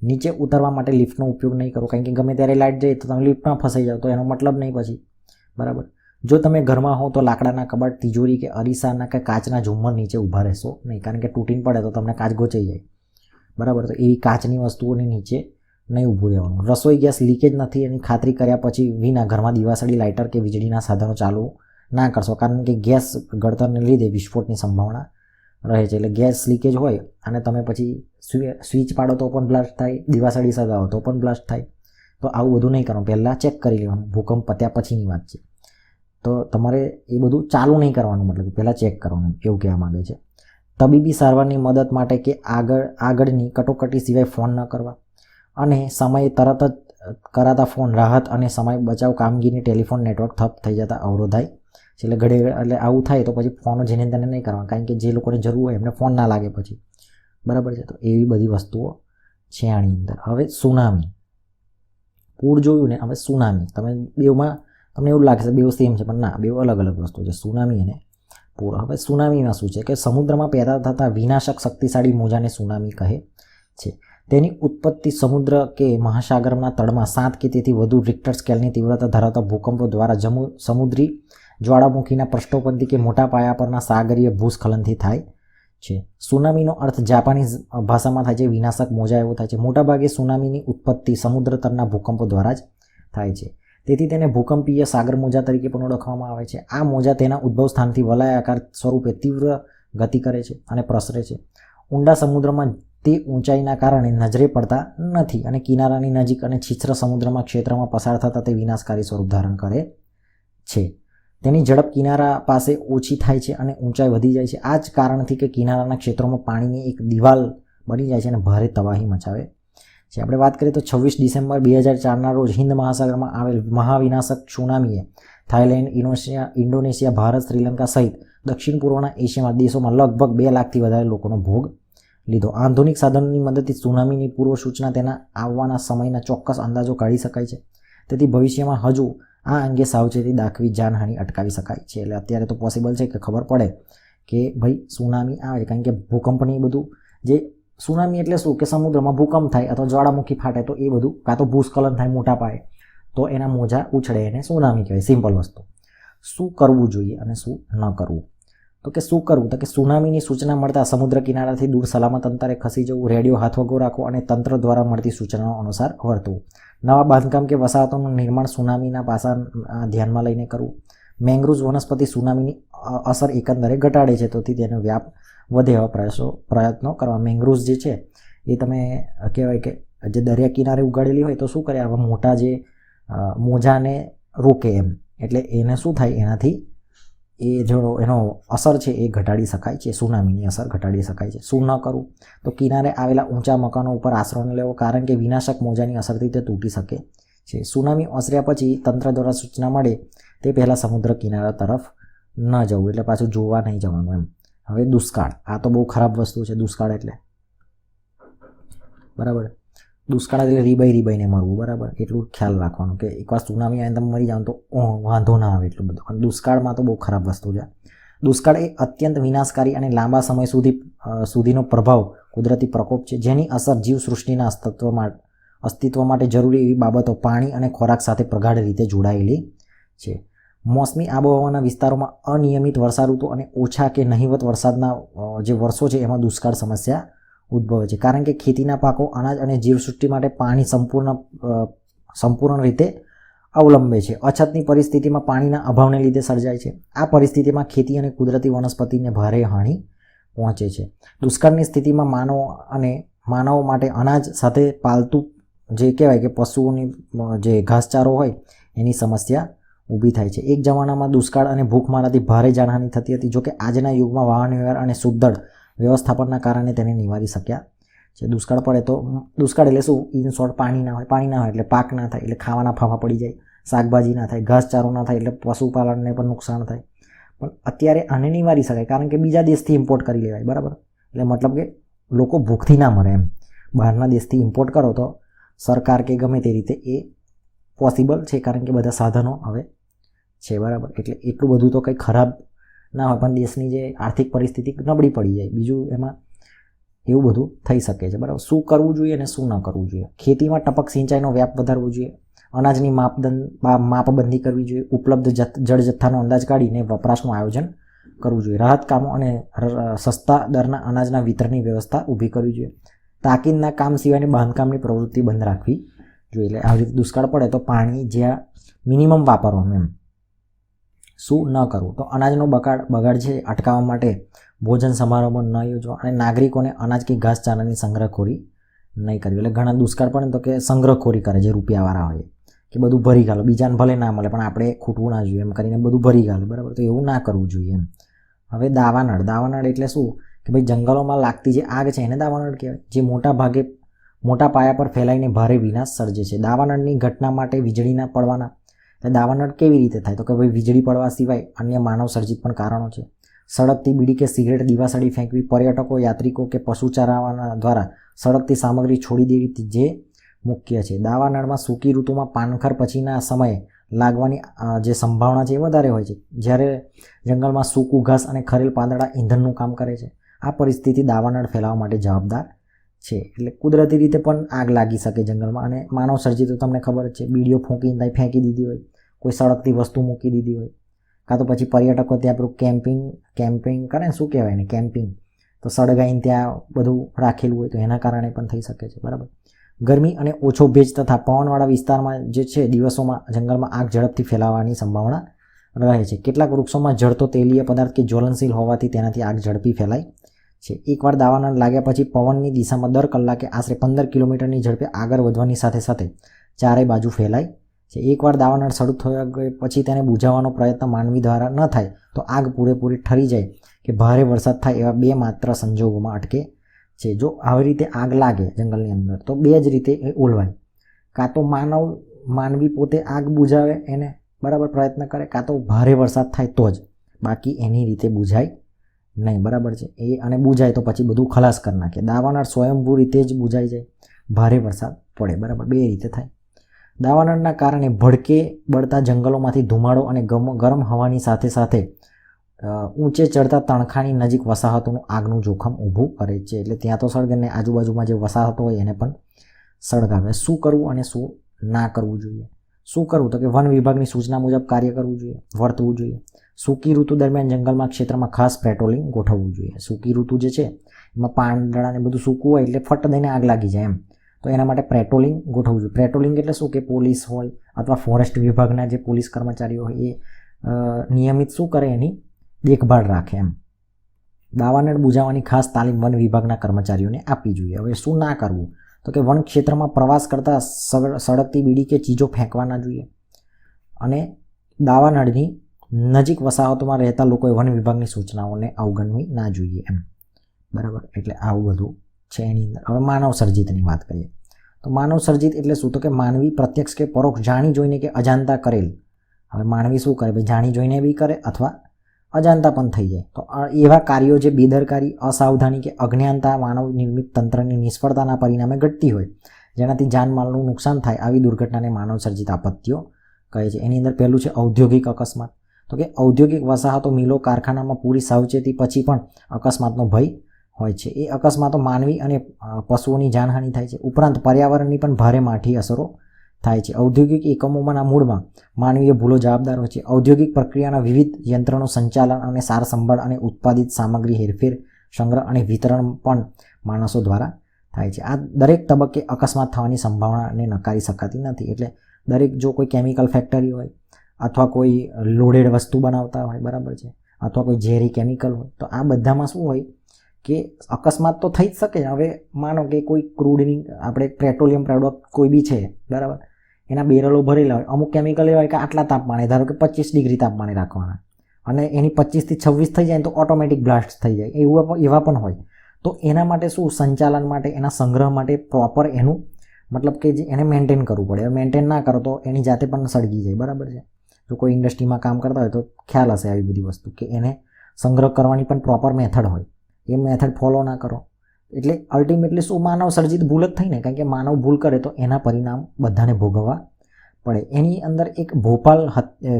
નીચે ઉતરવા માટે લિફ્ટનો ઉપયોગ નહીં કરો, કારણ કે ગમે ત્યારે લાઇટ જાય તો તમે લિફ્ટમાં ફસાઈ જાઓ તો એનો મતલબ નહીં પછી, બરાબર. જો તમે ઘરમાં હો તો લાકડાના કબાટ, તિજોરી કે અરીસાના કે કાચના ઝુમ્મર નીચે ઊભા રહેશો નહીં, કારણ કે તૂટીને પડે તો તમને કાચ ગોચાઈ જાય, બરાબર. તો એવી કાચની વસ્તુઓની નીચે નહીં ઊભું રહેવાનું. રસોઈ ગેસ લીકેજ નથી એની ખાતરી કર્યા પછી વિના ઘરમાં દિવાસળી, લાઇટર કે વીજળીના સાધનો ચાલુ ના કરશો, કારણ કે ગેસ ગળતરને લીધે વિસ્ફોટની સંભાવના રહે છે. એટલે ગેસ લીકેજ હોય અને તમે પછી સ્વિચ પાડો તો પણ બ્લાસ્ટ થાય, દિવાસળી સળગાવો તો પણ બ્લાસ્ટ થાય. તો આવું બધું નહીં કરવાનું, પહેલાં ચેક કરી લેવાનું. ભૂકંપ પત્યા પછીની વાત છે, તો તમારે એ બધું ચાલુ નહીં કરવાનું, મતલબ પહેલાં ચેક કરવાનું, એવું કહેવા માંગે છે. તબીબી સારવારની મદદ માટે કે આગળની કટોકટી સિવાય ફોન ન કરવા, અને સમયે તરત જ કરાતા ફોન રાહત અને સમય બચાવ કામગીરી ટેલિફોન નેટવર્ક થપ થઈ જતા અવરોધાય છે. એટલે એટલે આવું થાય તો પછી ફોન જેને તેને નહીં કરવા, કારણ કે જે લોકોને જરૂર હોય એમને ફોન ના લાગે પછી, બરાબર છે. તો એવી બધી વસ્તુઓ છે આની અંદર. હવે સુનામી, પૂર જોયું ને, હવે સુનામી. તમે બેવમાં તમને એવું લાગે છે બેવ સેમ છે, પણ ના, બેવ અલગ અલગ વસ્તુ છે, સુનામી અને પૂર. હવે સુનામીમાં શું છે કે સમુદ્રમાં પેદા થતા વિનાશક શક્તિશાળી મોજાને સુનામી કહે છે. તેની ઉત્પત્તિ સમુદ્ર કે મહાસાગરના તળમાં 7 કે તેથી વધુ રિક્ટર સ્કેલની તીવ્રતા ધરાવતા ભૂકંપો દ્વારા સમુદ્રી જ્વાળામુખીના પૃષ્ઠોપરથી કે મોટા પાયા પરના સાગરીય ભૂસ્ખલનથી થાય છે. સુનામીનો અર્થ જાપાનીઝ ભાષામાં થાય છે વિનાશક મોજા, એવો થાય છે. મોટાભાગે સુનામીની ઉત્પત્તિ સમુદ્ર તળના ભૂકંપો દ્વારા જ થાય છે. તેથી તેને ભૂકંપીય સાગર મોજા તરીકે પણ ઓળખવામાં આવે છે. આ મોજા તેના ઉદ્ભવ સ્થાનથી વલયાકાર સ્વરૂપે તીવ્ર ગતિ કરે છે અને પ્રસરે છે. ઊંડા સમુદ્રમાં તે ઊંચાઈના કારણે નજરે પડતા નથી અને કિનારાની નજીક અને છીછરા સમુદ્રમાં ક્ષેત્રમાં પસાર થતા તે વિનાશકારી સ્વરૂપ ધારણ કરે છે. તેની ઝડપ કિનારા પાસે ઓછી થાય છે અને ઊંચાઈ વધી જાય છે. આ જ કારણથી કે કિનારાના ક્ષેત્રોમાં પાણીની એક દિવાલ બની જાય છે અને ભારે તબાહી મચાવે છે. આપણે વાત કરીએ તો 26 ડિસેમ્બર 2004ના રોજ હિન્દ મહાસાગરમાં આવેલ મહાવિનાશક સુનામીએ થાઇલેન્ડ, ઇન્ડોનેશિયા, ભારત, શ્રીલંકા સહિત દક્ષિણ પૂર્વના એશિયામાં દેશોમાં લગભગ 2 લાખથી વધારે લોકોનો ભોગ લીધો. આધુનિક સાધનોની મદદથી સુનામીની પૂર્વ સૂચના, તેના આવવાના સમયના ચોક્કસ અંદાજો કાઢી શકાય છે. તેથી ભવિષ્યમાં હજુ આ અંગે સાવચેતી દાખવી જાનહાનિ અટકાવી શકાય છે. એટલે અત્યારે તો પોસિબલ છે કે ખબર પડે કે ભાઈ સુનામી આવે છે, કારણ કે ભૂકંપની બધું જે સુનામી એટલે શું કે સમુદ્રમાં ભૂકંપ થાય અથવા જ્વાળામુખી ફાટે તો એ બધું, કાં તો ભૂસ્ખલન થાય મોટા પાયે તો એના મોજા ઉછળે, એને સુનામી કહેવાય. સિમ્પલ વસ્તુ. શું કરવું જોઈએ અને શું ન કરવું, તો કે શું કરવું, તો કે સુનામીની સૂચના મળતા સમુદ્ર કિનારાથી દૂર સલામત અંતરે ખસી જવું, રેડિયો હાથવગો રાખવો અને તંત્ર દ્વારા મળતી સૂચનાઓ અનુસાર વર્તવું. નવા બાંધકામ કે વસાહતોનું નિર્માણ સુનામીના પાસા ધ્યાનમાં લઈને કરવું. મેંગ્રુવ્સ વનસ્પતિ સુનામીની અસર એકંદરે ઘટાડે છે, તેથી તેનો વ્યાપ વધે એવા પ્રયત્નો કરવા. મેંગ્રુવ્સ જે છે એ તમે કહેવાય કે જે દરિયા કિનારે ઉગાડેલી હોય તો શું કરે, આવા મોટા જે મોજાને રોકે એમ, એટલે એને શું થાય, એનાથી એ જો એનો અસર છે એ ઘટાડી શકાય છે, સુનામીની અસર ઘટાડી શકાય છે. શું ન કરવું, તો કિનારે આવેલા ઊંચા મકાનો ઉપર આશરો ન લેવો, કારણ કે વિનાશક મોજાની અસરથી તે તૂટી શકે છે. સુનામી ઓસર્યા પછી તંત્ર દ્વારા સૂચના મળે તે પહેલાં સમુદ્ર કિનારા તરફ ન જવું, એટલે પાછું જોવા નહીં જવાનું એમ. હવે દુષ્કાળ, આ તો બહુ ખરાબ વસ્તુ છે દુષ્કાળ એટલે, બરાબર. દુષ્કાળ એટલે રીબાઈને મરવું, બરાબર. એટલું ખ્યાલ રાખવાનું કે એકવાર સુનામી આવીને તમે મરી જાઓ તો વાંધો ના આવે એટલું બધું. અને દુષ્કાળમાં તો બહુ ખરાબ વસ્તુ છે. દુષ્કાળ એ અત્યંત વિનાશકારી અને લાંબા સમય સુધીનો પ્રભાવ કુદરતી પ્રકોપ છે, જેની અસર જીવસૃષ્ટિના અસ્તિત્વ માટે જરૂરી એવી બાબતો પાણી અને ખોરાક સાથે પ્રગાઢ રીતે જોડાયેલી છે. મોસમી આબોહવાના વિસ્તારોમાં અનિયમિત વર્ષાઋતુ અને ઓછા કે નહિવત વરસાદના જે વર્ષો છે એમાં દુષ્કાળ સમસ્યા ઉદ્ભવે છે, કારણ કે ખેતીના પાકો, અનાજ અને જીવસૃષ્ટિ માટે પાણી સંપૂર્ણ રીતે અવલંબે છે. અછતની પરિસ્થિતિમાં પાણીના અભાવને લીધે સર્જાય છે. આ પરિસ્થિતિમાં ખેતી અને કુદરતી વનસ્પતિને ભારે હાનિ પહોંચે છે. દુષ્કાળની સ્થિતિમાં માનવો માટે અનાજ સાથે પાલતુ જે કહેવાય કે પશુઓની જે ઘાસચારો હોય એની સમસ્યા ઊભી થાય છે. એક જમાનામાં દુષ્કાળ અને ભૂખમારાથી ભારે જાનહાનિ થતી હતી, જોકે આજના યુગમાં વાહન વ્યવહાર અને સુદ્ધડ વ્યવસ્થાપનના કારણે તેને નિવારી શક્યા છે. દુષ્કાળ પડે તો, દુષ્કાળ એટલે શું, ઇન શોર્ટ પાણી ના હોય એટલે પાક ના થાય, એટલે ખાવાના ફાફા પડી જાય, શાકભાજી ના થાય, ઘાસચારો ના થાય, એટલે પશુપાલનને પણ નુકસાન થાય. પણ અત્યારે આને નિવારી શકાય, કારણ કે બીજા દેશથી ઇમ્પોર્ટ કરી લેવાય, બરાબર. એટલે મતલબ કે લોકો ભૂખથી ના મરે એમ. બહારના દેશથી ઇમ્પોર્ટ કરો તો સરકાર કે ગમે તે રીતે એ પોસિબલ છે, કારણ કે બધા સાધનો હવે છે, બરાબર. એટલે એટલું બધું તો કંઈ ખરાબ ના હોય, પણ દેશની જે આર્થિક પરિસ્થિતિ નબળી પડી જાય, બીજું એમાં એવું બધું થઈ શકે છે, બરાબર. શું કરવું જોઈએ અને શું ન કરવું જોઈએ? ખેતીમાં ટપક સિંચાઈનો વ્યાપ વધારવો જોઈએ. અનાજની માપબંધી કરવી જોઈએ. ઉપલબ્ધ જળ જથ્થાનો અંદાજ કાઢીને વપરાશનું આયોજન કરવું જોઈએ. રાહત કામો અને સસ્તા દરના અનાજના વિતરણની વ્યવસ્થા ઊભી કરવી જોઈએ. તાકીદના કામ સિવાયની બાંધકામની પ્રવૃત્તિ બંધ રાખવી જોઈએ. એટલે આવી રીતે દુષ્કાળ પડે તો પાણી જ્યાં મિનિમમ વાપરવાનું એમ. શું ન કરવું? તો અનાજનો બગાડ છે અટકાવવા માટે ભોજન સમારંભો ન યોજવા અને નાગરિકોને અનાજ કે ઘાસચારાની સંગ્રહખોરી નહીં કરવી. એટલે ઘણા દુષ્કાળ પડે તો કે સંગ્રહખોરી કરે, જે રૂપિયાવાળા હોય કે બધું ભરી ગાલો, બીજાને ભલે ના મળે પણ આપણે ખૂટવું ના જોઈએ એમ કરીને બધું ભરી ગાલે, બરાબર. તો એવું ના કરવું જોઈએ એમ. હવે દાવાનળ એટલે શું કે ભાઈ જંગલોમાં લાગતી જે આગ છે એને દાવાનળ કહેવાય, જે મોટા પાયા પર ફેલાઈને ભારે વિનાશ સર્જે છે. દાવાનળની ઘટના માટે વીજળીના પડવાના દાવાનળ કેવી રીતે થાય? તો કે ભાઈ વીજળી પડવા સિવાય અન્ય માનવ સર્જિત પણ કારણો છે. સળગતી બીડી કે સિગરેટ, દીવાસળી ફેંકવી, પર્યટકો, યાત્રિકો કે પશુ ચરાવવાના દ્વારા સળગતી સામગ્રી છોડી દેવી જે મુખ્ય છે. દાવાનળમાં સૂકી ઋતુમાં પાનખર પછીના સમયે લાગવાની જે સંભાવના છે એ વધારે હોય છે, જ્યારે જંગલમાં સૂકું ઘાસ અને ખરેલ પાંદડા ઈંધણનું કામ કરે છે. આ પરિસ્થિતિ દાવાનળ ફેલાવવા માટે જવાબદાર છે. એટલે કુદરતી રીતે પણ આગ લાગી શકે જંગલમાં, અને માનવ સર્જિત તો તમને ખબર જ છે, બીડીઓ ફેંકી દીધી હોય, કોઈ સળગતી વસ્તુ મૂકી દીધી હોય, કાં તો પછી પર્યટકો ત્યાં પેલું કેમ્પિંગ કરે ને, શું કહેવાય ને, કેમ્પિંગ, તો સળગાઈને ત્યાં બધું રાખેલું હોય, તો એના કારણે પણ થઈ શકે છે, બરાબર. ગરમી અને ઓછો ભેજ તથા પવનવાળા વિસ્તારમાં જે છે દિવસોમાં જંગલમાં આગ ઝડપથી ફેલાવાની સંભાવના રહે છે. કેટલાક વૃક્ષોમાં જળતો તેલીય પદાર્થ કે જ્વલનશીલ હોવાથી તેનાથી આગ ઝડપી ફેલાય છે. એકવાર દાવાનળ લાગ્યા પછી પવનની દિશામાં દર કલાકે આશરે 15 કિલોમીટરની ઝડપે આગળ વધવાની સાથે સાથે ચારે બાજુ ફેલાય છે. એકવાર દાવાનળ શરૂ થયા પછી તેને બુઝાવવાનો પ્રયત્ન માનવી દ્વારા ન થાય તો આગ પૂરેપૂરી ઠરી જાય કે ભારે વરસાદ થાય એવા બે માત્ર સંજોગોમાં અટકે છે. જો આવી રીતે આગ લાગે જંગલની અંદર તો બે જ રીતે એ ઓલવાય. કાં તો માનવી પોતે આગ બુઝાવે એને, બરાબર, પ્રયત્ન કરે, કાં તો ભારે વરસાદ થાય તો જ, બાકી એની રીતે બુઝાય નહીં, બરાબર છે. એ અને બુઝાય તો પછી બધું ખલાસ કરી નાખે. દાવાનળ સ્વયંભૂ રીતે જ બુઝાઈ જાય ભારે વરસાદ પડે, બરાબર, બે રીતે થાય. દાવાનળના કારણે ભડકે બળતા જંગલોમાંથી ધુમાડો અને ગરમ હવાની સાથે સાથે ઊંચે ચડતા તણખાની નજીક વસાહતોનું આગનું જોખમ ઊભું કરે છે. એટલે ત્યાં તો સળગે ને આજુબાજુમાં જે વસાહતો હોય એને પણ સળગાવે. શું કરવું અને શું ના કરવું જોઈએ? શું કરવું? તો કે વન વિભાગની સૂચના મુજબ કાર્ય કરવું જોઈએ, વર્તવું જોઈએ. સૂકી ઋતુ દરમિયાન જંગલમાં ક્ષેત્રમાં ખાસ પેટ્રોલિંગ ગોઠવવું જોઈએ. સૂકી ઋતુ જે છે એમાં પાંદડા ને બધું સૂકું હોય એટલે ફટ દઈને આગ લાગી જાય એમ, તો એના માટે પેટ્રોલિંગ ગોઠવવું જોઈએ. પેટ્રોલિંગ એટલે શું કે પોલીસ હોય અથવા ફોરેસ્ટ વિભાગના જે પોલીસ કર્મચારીઓ હોય એ નિયમિત શું કરે, એની દેખભાળ રાખે એમ. દાવાનળ બુઝાવવાની ખાસ તાલીમ વન વિભાગના કર્મચારીઓને આપવી જોઈએ. હવે શું ના કરવું? તો કે વન ક્ષેત્રમાં પ્રવાસ કરતા સળગતી બીડી કે ચીજો ફેંકવા ના જોઈએ, અને દાવાનળની નજીક વસાહતોમાં રહેતા લોકોએ વન વિભાગની સૂચનાઓને અવગણવી ના જોઈએ એમ, બરાબર. એટલે આવું બધું છે એની અંદર. હવે માનવ સર્જિતની વાત કરીએ તો માનવ સર્જિત એટલે શું? તો કે માનવી પ્રત્યક્ષ કે પરોક્ષ જાણી જોઈને કે અજાણતા કરેલ. હવે માનવી શું કરે? ભાઈ જાણી જોઈને બી કરે અથવા અજાણતા પણ થઈ જાય. તો એવા કાર્યો જે બેદરકારી, અસાવધાની કે અજ્ઞાનતા માનવ નિર્મિત તંત્રની નિષ્ફળતાના પરિણામે ઘટતી હોય, જેનાથી જાનમાલનું નુકસાન થાય, આવી દુર્ઘટનાને માનવ સર્જિત આપત્તિઓ કહે છે. એની અંદર પહેલું છે ઔદ્યોગિક અકસ્માત. તો કે ઔદ્યોગિક વસાહતો, મિલો, કારખાનામાં પૂરી સાવચેતી પછી પણ અકસ્માતનો ભય હોય છે. એ અકસ્માતો માનવી અને પશુઓની જાનહાનિ થાય છે. ઉપરાંત પર્યાવરણની પણ ભારે માઠી અસરો થાય છે. ઔદ્યોગિક એકમોમાંના મૂળમાં માનવીય ભૂલો જવાબદાર હોય છે. ઔદ્યોગિક પ્રક્રિયાના વિવિધ યંત્રોનું સંચાલન અને સાર સંભાળ અને ઉત્પાદિત સામગ્રી હેરફેર, સંગ્રહ અને વિતરણ પણ માણસો દ્વારા થાય છે. આ દરેક તબક્કે અકસ્માત થવાની સંભાવનાને નકારી શકાતી નથી. એટલે દરેક, જો કોઈ કેમિકલ ફેક્ટરી હોય અથવા કોઈ લોડેડ વસ્તુ બનાવતા હોય, બરાબર છે, અથવા કોઈ ઝેરી કેમિકલ હોય, તો આ બધામાં શું હોય કે અકસ્માત તો થઈ જ શકે. હવે માનો કે કોઈ ક્રૂડની, આપણે પેટ્રોલિયમ પ્રોડક્ટ કોઈ બી છે, બરાબર, એના બેરલો ભરેલા હોય, અમુક કેમિકલ એવા હોય કે આટલા તાપમાને, ધારો કે 25 ડિગ્રી તાપમાને રાખવાના, અને એની 25 થી 26 થઈ જાય તો ઓટોમેટિક બ્લાસ્ટ થઈ જાય, એવા પણ હોય. તો એના માટે શું, સંચાલન માટે, એના સંગ્રહ માટે પ્રોપર એનું મતલબ કે જે એને મેન્ટેન કરવું પડે. મેન્ટેન ના કરો તો એની જાતે પણ સળગી જાય, બરાબર છે. જો કોઈ ઇન્ડસ્ટ્રીમાં કામ કરતા હોય તો ખ્યાલ હશે આવી બધી વસ્તુ, કે એને સંગ્રહ કરવાની પણ પ્રોપર મેથડ હોય. એ મેથડ ફોલો ના કરો એટલે અલ્ટિમેટલી શું માનવ સર્જિત ભૂલ જ થઈ ને, કારણ કે માનવ ભૂલ કરે તો એના પરિણામ બધાને ભોગવવા પડે. એની અંદર એક ભોપાલ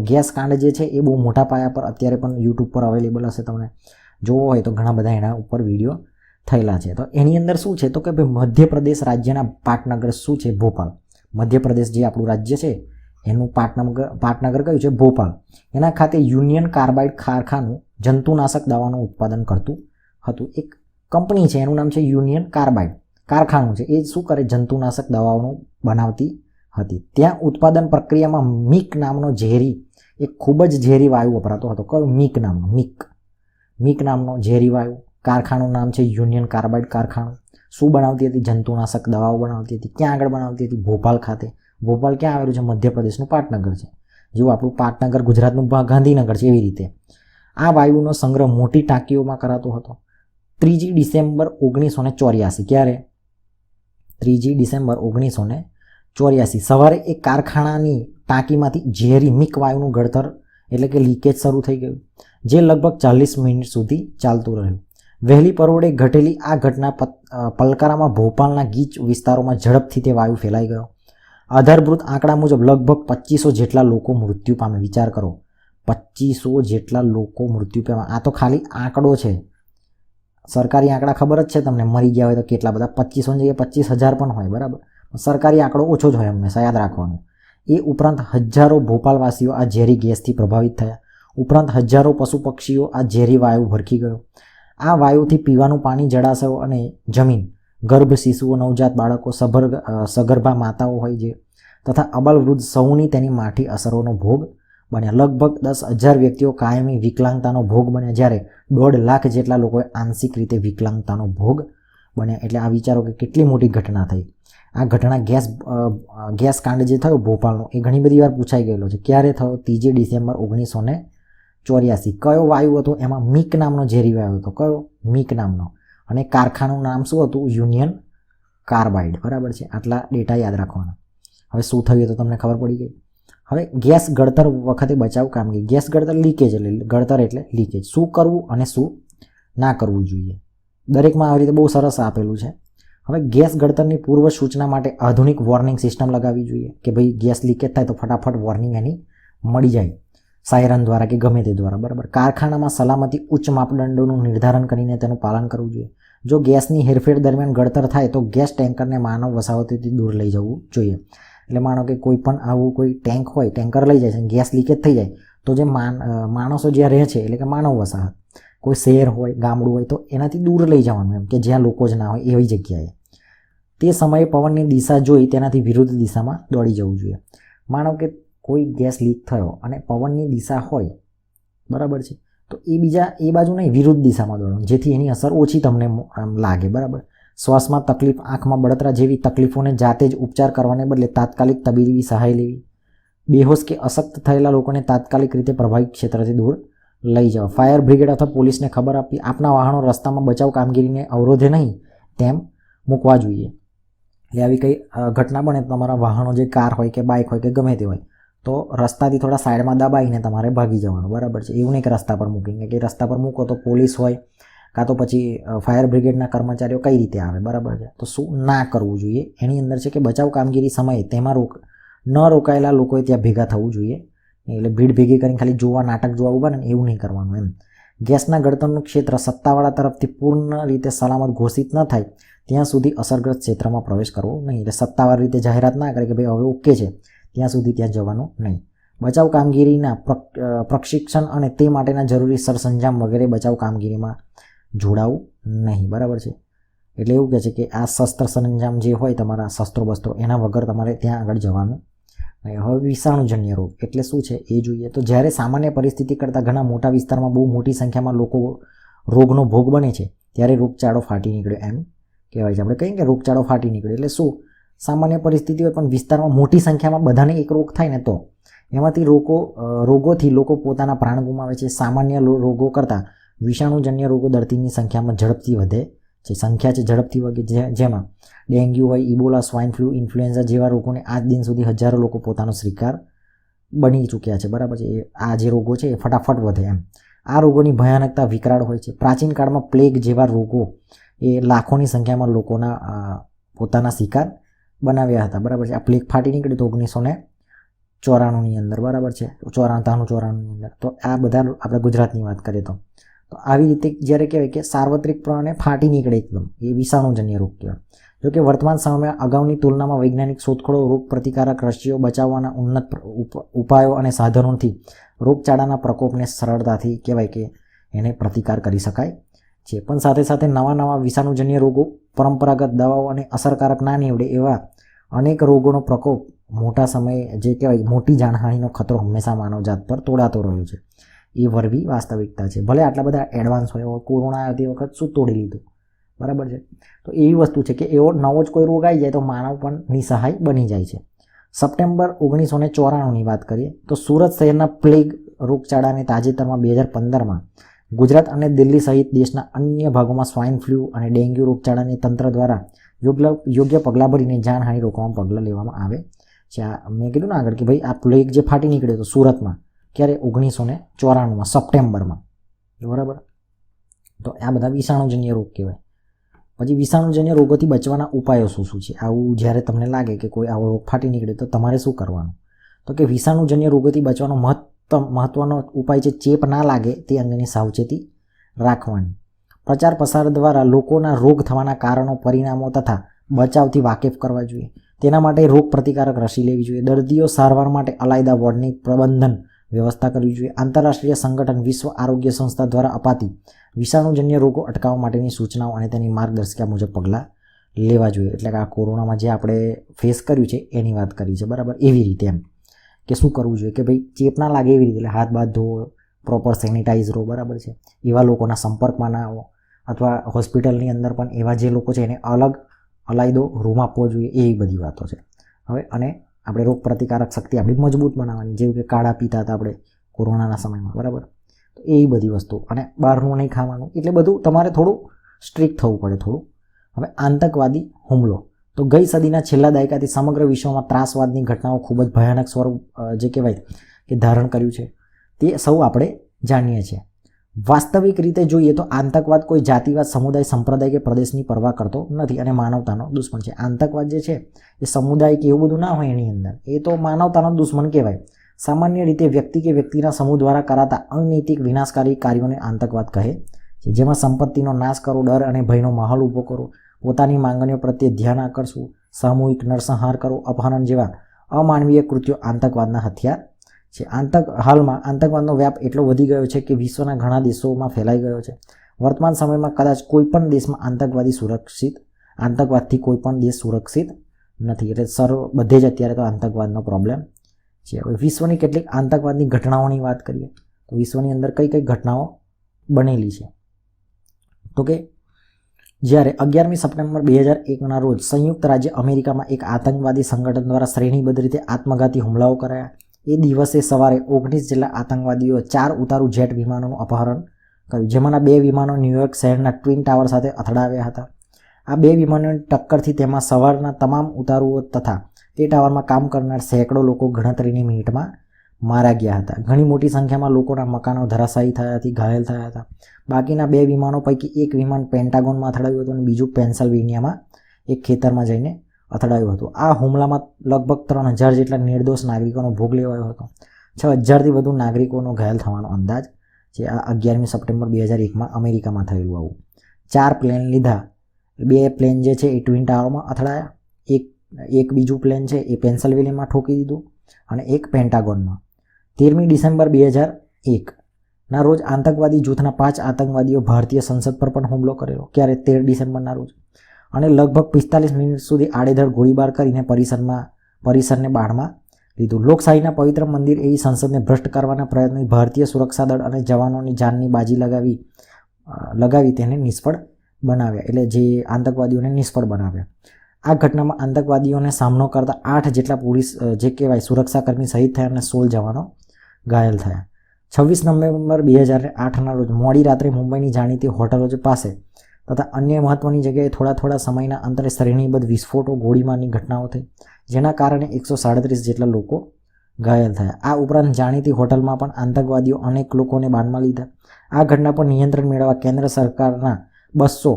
ગેસ કાંડ જે છે એ બહુ મોટા પાયા પર અત્યારે પણ યુટ્યુબ પર અવેલેબલ હશે, તમને જોવો હોય તો ઘણા બધા એના ઉપર વિડીયો થયેલા છે. તો એની અંદર શું છે તો કે ભાઈ મધ્યપ્રદેશ રાજ્યના પાટનગર શું છે ભોપાલ, મધ્યપ્રદેશ જે આપણું રાજ્ય છે એનું પાટનગર કયું છે ભોપાલ. એના ખાતે યુનિયન કાર્બાઇડ કારખાનું જંતુનાશક દવાનું ઉત્પાદન કરતું હતું. એક કંપની છે એનું નામ છે યુનિયન કાર્બાઇડ કારખાનું છે, એ શું કરે જંતુનાશક દવાઓનું બનાવતી હતી. ત્યાં ઉત્પાદન પ્રક્રિયામાં મિક નામનો ઝેરી, એક ખૂબ જ ઝેરી વાયુ વપરાતો હતો. કયો? મિક નામનો ઝેરી વાયુ. કારખાનું નામ છે યુનિયન કાર્બાઇડ કારખાનું. શું બનાવતી હતી? જંતુનાશક દવાઓ બનાવતી હતી. ક્યાં આગળ બનાવતી હતી? ભોપાલ ખાતે. ભોપાલ ક્યાં આવેલું છે? મધ્યપ્રદેશનું પાટનગર છે. જેવું આપણું પાટનગર ગુજરાતનું ગાંધીનગર છે એવી રીતે આ વાયુનો સંગ્રહ મોટી ટાંકીઓમાં કરાતો હતો. 3 ડિસેમ્બર 1984, ક્યારે? 3 ડિસેમ્બર 1984 સવારે એક કારખાનાની ટાંકીમાંથી ઝેરી મિક વાયુનું ગળતર એટલે કે લીકેજ શરૂ થઈ ગયું, જે લગભગ 40 મિનિટ સુધી ચાલતું રહ્યું. વહેલી પરોઢે ઘટેલી આ ઘટના પલકારામાં ભોપાલના ગીચ વિસ્તારોમાં ઝડપથી તે વાયુ ફેલાઈ ગયો. આધારભૂત આંકડા મુજબ લગભગ 2500 જેટલા લોકો મૃત્યુ પામે. વિચાર કરો, 2500 જેટલા લોકો મૃત્યુ પામે. આ તો ખાલી આંકડો છે, સરકારી આંકડા ખબર જ છે તમને, મરી ગયા હોય તો કેટલા બધા, 2500 ની જગ્યાએ 25,000 પણ હોય, બરાબર. સરકારી આંકડો ઓછો જ હોય, હંમેશા યાદ રાખવાનું. એ ઉપરાંત હજારો ભોપાલવાસીઓ આ ઝેરી ગેસથી પ્રભાવિત થયા. ઉપરાંત હજારો પશુ પક્ષીઓ આ ઝેરી વાયુ ભરખી ગયો. આ વાયુથી પીવાનું પાણી, જળાશયો અને જમીન, ગર્ભ શિશુઓ, નવજાત બાળકો, સગર્ભા માતાઓ હોય જે તથા અબલવૃદ્ધ સૌની તેની માઠી અસરોનો ભોગ બન્યા. લગભગ 10,000 વ્યક્તિઓ કાયમી વિકલાંગતાનો ભોગ બન્યા, જ્યારે 1.5 લાખ જેટલા લોકોએ આંશિક રીતે વિકલાંગતાનો ભોગ બન્યા. એટલે આ વિચારો કે કેટલી મોટી ઘટના થઈ. આ ઘટના ગેસ કાંડ જે થયો ભોપાલનો એ ઘણી બધી વાર પૂછાઈ ગયેલો છે. ક્યારે થયો? 3 ડિસેમ્બર 1984. કયો વાયુ હતો? એમાં મિક નામનો ઝેરી વાયુ હતો. કયો? મિક નામનો. અને કારખાનું નામ શું હતું? યુનિયન કાર્બાઇડ, બરાબર છે. આટલા ડેટા યાદ રાખવાના. હવે શું થયું તો તમને ખબર પડી ગઈ. હવે ગેસ ગળતર વખતે બચાવ કામગીરી. ગેસ ગળતર લીકેજ, એટલે ગળતર એટલે લીકેજ. શું કરવું અને શું ના કરવું જોઈએ, દરેકમાં આવી રીતે બહુ સરસ આપેલું છે. હવે ગેસ ગળતરની પૂર્વ સૂચના માટે આધુનિક વોર્નિંગ સિસ્ટમ લગાવવી જોઈએ કે ભાઈ ગેસ લીકેજ થાય તો ફટાફટ વોર્નિંગ એની મળી જાય, સાયરન દ્વારા કે ગમે તે દ્વારા, બરાબર. કારખાનામાં સલામતી ઉચ્ચ માપદંડોનું નિર્ધારણ કરીને તેનું પાલન કરવું જોઈએ. જો ગેસની હેરફેર દરમિયાન ગળતર થાય તો ગેસ ટેન્કરને માનવ વસાહતોથી દૂર લઈ જવું જોઈએ. એટલે માનો કે કોઈ પણ આવું કોઈ ટેન્ક હોય, ટેન્કર લઈ જાય છે, ગેસ લીકેજ થઈ જાય તો જે માણસો જ્યાં રહે છે એટલે કે માનવ વસાહત, કોઈ શહેર હોય, ગામડું હોય તો એનાથી દૂર લઈ જવાનું, એમ કે જ્યાં લોકો જ ના હોય એવી જગ્યાએ. તે સમયે પવનની દિશા જોઈ તેનાથી વિરુદ્ધ દિશામાં દોડી જવું જોઈએ. માનો કે કોઈ ગેસ લીક થયો અને પવનની દિશા હોય, બરાબર છે, તો એ બાજુ નહીં, વિરુદ્ધ દિશામાં દોડવાનું, જેથી એની અસર ઓછી તમને લાગે, બરાબર. શ્વાસમાં તકલીફ, આંખમાં બળતરા જેવી તકલીફોને જાતે જ ઉપચાર કરવાને બદલે તાત્કાલિક તબીબી સહાય લેવી. બેહોશ કે અશક્ત થયેલા લોકોને તાત્કાલિક રીતે પ્રભાવિત ક્ષેત્રથી દૂર લઈ જાઓ. ફાયર બ્રિગેડ અથવા પોલીસને ખબર આપવી. આપના વાહનો રસ્તામાં બચાવ કામગીરીને અવરોધે નહીં તેમ મૂકવા જોઈએ. એટલે આવી કંઈ ઘટના બને તમારા વાહનો, જે કાર હોય કે બાઇક હોય કે ગમે તે હોય, તો રસ્તાથી થોડા સાઈડમાં દબાઈને તમારે ભાગી જવાનું, બરાબર છે. એવું નહીં કે રસ્તા પર મૂકીને, કે રસ્તા પર મૂકો તો પોલીસ હોય કાં તો પછી ફાયર બ્રિગેડના કર્મચારીઓ કઈ રીતે આવે, બરાબર છે. તો શું ના કરવું જોઈએ એની અંદર છે કે બચાવ કામગીરી સમયે તેમાં ન રોકાયેલા લોકોએ ત્યાં ભેગા થવું જોઈએ. એટલે ભીડ ભેગી કરીને ખાલી જોવા, નાટક જોવા ઉભા ને એવું નહીં કરવાનું એમ. ગેસના ગળતરનું ક્ષેત્ર સત્તાવાળા તરફથી પૂર્ણ રીતે સલામત ઘોષિત ન થાય ત્યાં સુધી અસરગ્રસ્ત ક્ષેત્રમાં પ્રવેશ કરવો નહીં. એટલે સત્તાવાર રીતે જાહેરાત ના કરે કે ભાઈ હવે ઓકે છે, ત્યાં સુધી ત્યાં જવાનું નહીં. બચાવ કામગીરીના પ્રશિક્ષણ અને તે માટેના જરૂરી સરસંજામ વગેરે બચાવ કામગીરીમાં જોડાવું નહીં, બરાબર છે. એટલે એવું કહે છે કે આ શસ્ત્ર સરંજામ જે હોય તમારા શસ્ત્રો બસ્ત્રો એના વગર તમારે ત્યાં આગળ જવાનું નહીં. હવે વિષાણુજન્ય રોગ એટલે શું છે એ જોઈએ. તો જ્યારે સામાન્ય પરિસ્થિતિ કરતાં ઘણા મોટા વિસ્તારમાં બહુ મોટી સંખ્યામાં લોકો રોગનો ભોગ બને છે ત્યારે રોગચાળો ફાટી નીકળ્યો એમ કહેવાય છે. આપણે કહીએ કે રોગચાળો ફાટી નીકળ્યો એટલે શું, સામાન્ય પરિસ્થિતિ હોય પણ વિસ્તારમાં મોટી સંખ્યામાં બધાને એક રોગ થાય ને તો એમાંથી રોગોથી લોકો પોતાના પ્રાણ ગુમાવે છે. સામાન્ય રોગો કરતાં વિષાણુજન્ય રોગો દર્દીની સંખ્યામાં ઝડપથી વધે છે. સંખ્યા છે ઝડપથી વધે, જેમાં ડેન્ગ્યુ હોય, ઇબોલા, સ્વાઇન ફ્લૂ, ઇન્ફ્લુએન્ઝા જેવા રોગોને આજ દિન સુધી હજારો લોકો પોતાનો શિકાર બની ચૂક્યા છે, બરાબર છે. આ જે રોગો છે એ ફટાફટ વધે એમ. આ રોગોની ભયાનકતા વિકરાળ હોય છે. પ્રાચીન કાળમાં પ્લેગ જેવા રોગો એ લાખોની સંખ્યામાં લોકોના પોતાના શિકાર બનાવ્યા હતા. બરાબર છે. આ પ્લેગ ફાટી નીકળી તો 1994ની અંદર, બરાબર છે, 94ની અંદર. તો આ બધા આપણે ગુજરાતની વાત કરીએ તો આવી રીતે જ્યારે કહેવાય કે સાર્વત્રિકપણે ફાટી નીકળે એકદમ, એ વિષાણુજન્ય રોગ કહેવાય. જોકે વર્તમાન સમયમાં અગાઉની તુલનામાં વૈજ્ઞાનિક શોધખોળો, રોગ પ્રતિકારક રસીઓ, બચાવવાના ઉન્નત ઉપાયો અને સાધનોથી રોગચાળાના પ્રકોપને સરળતાથી કહેવાય કે એને પ્રતિકાર કરી શકાય છે. પણ સાથે સાથે નવા વિષાણુજન્ય રોગો, પરંપરાગત દવાઓ અને અસરકારક ના નીવડે એવા અનેક રોગોનો પ્રકોપ મોટા સમયે જે કહેવાય મોટી જાનહાનિનો ખતરો હંમેશા માનવજાત પર તોડાતો રહ્યો છે. એ વરવી વાસ્તવિકતા છે. ભલે આટલા બધા એડવાન્સ હોય, કોરોના આવ્યો તે વખત શું તોડી લીધું, બરાબર છે. તો એવી વસ્તુ છે કે એવો નવો જ કોઈ રોગ આવી જાય તો માનવ પણ નિસહાય બની જાય છે. સપ્ટેમ્બર 1994ની વાત કરીએ તો સુરત શહેરના પ્લેગ રોગચાળાને તાજેતરમાં 2015માં ગુજરાત અને દિલ્હી સહિત દેશના અન્ય ભાગોમાં સ્વાઇન ફ્લૂ અને ડેન્ગ્યુ રોગચાળાને તંત્ર દ્વારા યોગ્ય પગલાં ભરીને જાનહાનિ રોકવામાં પગલાં લેવામાં આવે છે. મેં કીધું ને આગળ કે ભાઈ આ પ્લેગ જે ફાટી નીકળ્યો હતો સુરતમાં ક્યારે 1994માં સપ્ટેમ્બરમાં, બરાબર. તો આ બધા વિષાણુજન્ય રોગ કહેવાય. પછી વિષાણુજન્ય રોગોથી બચવાના ઉપાયો શું છે? આવું જ્યારે તમને લાગે કે કોઈ આવો રોગ ફાટી નીકળે તો તમારે શું કરવાનું? તો કે વિષાણુજન્ય રોગોથી બચવાનો મહત્વનો ઉપાય છે ચેપ ના લાગે તે અંગેની સાવચેતી રાખવાની. પ્રચાર પ્રસાર દ્વારા લોકોના રોગ થવાના કારણો, પરિણામો તથા બચાવથી વાકેફ કરવા જોઈએ. તેના માટે રોગ પ્રતિકારક રસી લેવી જોઈએ. દર્દીઓ સારવાર માટે અલાયદા વોર્ડની પ્રબંધન વ્યવસ્થા કરવી જોઈએ. આંતરરાષ્ટ્રીય સંગઠન વિશ્વ આરોગ્ય સંસ્થા દ્વારા અપાતી વિષાણુજન્ય રોગો અટકાવવા માટેની સૂચનાઓ અને તેની માર્ગદર્શિકા મુજબ પગલાં લેવા જોઈએ. એટલે કે આ કોરોનામાં જે આપણે ફેસ કર્યું છે એની વાત કરી છે, બરાબર. એવી રીતે એમ કે શું કરવું જોઈએ કે ભાઈ ચેપ ના લાગે એવી રીતે, એટલે હાથ બાથ ધોવો, પ્રોપર સેનિટાઈઝ રહો, બરાબર છે. એવા લોકોના સંપર્કમાં ના આવો, અથવા હોસ્પિટલની અંદર પણ એવા જે લોકો છે એને અલગ અલાયદો રૂમ આપવો જોઈએ. એવી બધી વાતો છે. હવે અને આપણે રોગ પ્રતિકારક શક્તિ આપણી મજબૂત બનાવવાની, જેવું કે કાળા પીતા હતા આપણે કોરોનાના સમયમાં, બરાબર. તો એવી બધી વસ્તુ, અને બહારનું નહીં ખાવાનું, એટલે બધું તમારે થોડું સ્ટ્રિક્ટ થવું પડે થોડું. હવે આતંકવાદી હુમલો, તો ગઈ સદીના છેલ્લા દાયકાથી સમગ્ર વિશ્વમાં ત્રાસવાદની ઘટનાઓ ખૂબ જ ભયાનક સ્વરૂપ જે કહેવાય કે ધારણ કર્યું છે તે સૌ આપણે જાણીએ છીએ. વાસ્તવિક રીતે જોઈએ તો આતંકવાદ કોઈ જાતિવાદ, સમુદાય, સંપ્રદાય કે પ્રદેશની પરવા કરતો નથી અને માનવતાનો દુશ્મન છે. આતંકવાદ જે છે એ સમુદાય કે એવું બધું ના હોય એની અંદર, એ તો માનવતાનો દુશ્મન કહેવાય. સામાન્ય રીતે વ્યક્તિ કે વ્યક્તિના સમૂહ દ્વારા કરાતા અનૈતિક વિનાશકારી કાર્યોને આતંકવાદ કહે છે, જેમાં સંપત્તિનો નાશ કરો, ડર અને ભયનો માહોલ ઊભો કરો, પોતાની માંગણીઓ પ્રત્યે ધ્યાન આકર્ષવું, સામૂહિક નરસંહાર કરો, અપહરણ જેવા અમાનવીય કૃત્યો આતંકવાદના હથિયાર છે. હાલમાં આતંકવાદનો વ્યાપ એટલો વધી ગયો છે કે વિશ્વના ઘણા દેશોમાં ફેલાઈ ગયો છે. વર્તમાન સમયમાં કદાચ કોઈ પણ દેશમાં આતંકવાદથી કોઈ પણ દેશ સુરક્ષિત નથી. એટલે બધે જ અત્યારે તો આતંકવાદનો પ્રોબ્લેમ છે. હવે વિશ્વની કેટલીક આતંકવાદની ઘટનાઓની વાત કરીએ તો વિશ્વની અંદર કઈ કઈ ઘટનાઓ બનેલી છે? તો કે જ્યારે 11મી સપ્ટેમ્બર 2001ના રોજ સંયુક્ત રાજ્ય અમેરિકામાં એક આતંકવાદી સંગઠન દ્વારા શ્રેણીબદ્ધ રીતે આત્મઘાતી હુમલાઓ કરાયા. એ દિવસે સવારે 19 જેટલા આતંકવાદીઓ 4 ઉતારૂ જેટ વિમાનોનું અપહરણ કર્યું, જેમાંના 2 વિમાનો ન્યૂયોર્ક શહેરના ટ્વિન ટાવર સાથે અથડાવ્યા હતા. આ 2 વિમાનોની ટક્કરથી તેમાં સવારના તમામ ઉતારુઓ તથા તે ટાવરમાં કામ કરનાર સેંકડો લોકો ગણતરીની મિનિટમાં મારા ગયા હતા. ઘણી મોટી સંખ્યામાં લોકોના મકાનો ધરાશાયી થયાથી ઘાયલ થયા હતા. બાકીના 2 વિમાનો પૈકી એક વિમાન પેન્ટાગોનમાં અથડાયું હતું અને બીજું પેન્સિલ્વેનિયામાં એક ખેતરમાં જઈને અથડાયું હતું. આ હુમલામાં લગભગ 3000 જેટલા નિર્દોષ નાગરિકોનો ભોગ લેવાયો હતો. 6000થી વધુ નાગરિકોનો ઘાયલ થવાનો અંદાજ છે. આ 11મી સપ્ટેમ્બર 2001માં અમેરિકામાં થયેલું આવું. 4 પ્લેન લીધા. 2 પ્લેન જે છે એ ટ્વિન ટાવરમાં અથડાયા, એક બીજું પ્લેન છે એ પેન્સિલ્વેનિયામાં ઠોકી દીધું અને એક પેન્ટાગોનમાં. 13મી ડિસેમ્બર 2001ના રોજ આતંકવાદી જૂથના 5 આતંકવાદીઓ ભારતીય સંસદ પર પણ હુમલો કરેલો. ક્યારે? 13 ડિસેમ્બરના રોજ. અને લગભગ 45 મિનિટ સુધી આડેધડ ગોળીબાર કરીને પરિસરને બાળમાં લીધું. લોકશાહીના પવિત્ર મંદિર એવી સંસદને ભ્રષ્ટ કરવાના પ્રયત્નો ભારતીય સુરક્ષા દળ અને જવાનોની જાનની બાજી લગાવી તેને નિષ્ફળ બનાવ્યા. એટલે જે આતંકવાદીઓને નિષ્ફળ બનાવ્યા. આ ઘટનામાં આતંકવાદીઓને સામનો કરતા 8 જેટલા પોલીસ જે કહેવાય સુરક્ષાકર્મી શહીદ થયા અને 16 જવાનો ઘાયલ થયા. 26 નવેમ્બર 2008ના રોજ મોડી રાત્રે મુંબઈની જાણીતી હોટલો પાસે તથા અન્ય મહત્વની જગ્યાએ થોડા સમયના અંતરે શ્રેણીબદ્ધ વિસ્ફોટો, ગોળીબારની ઘટનાઓ થઈ, જેના કારણે 137 જેટલા લોકો ઘાયલ થયા. આ ઉપરાંત જાણીતી હોટલમાં પણ આતંકવાદીઓ અનેક લોકોને બાનમાં લીધા. આ ઘટના પર નિયંત્રણ મેળવવા કેન્દ્ર સરકારના 200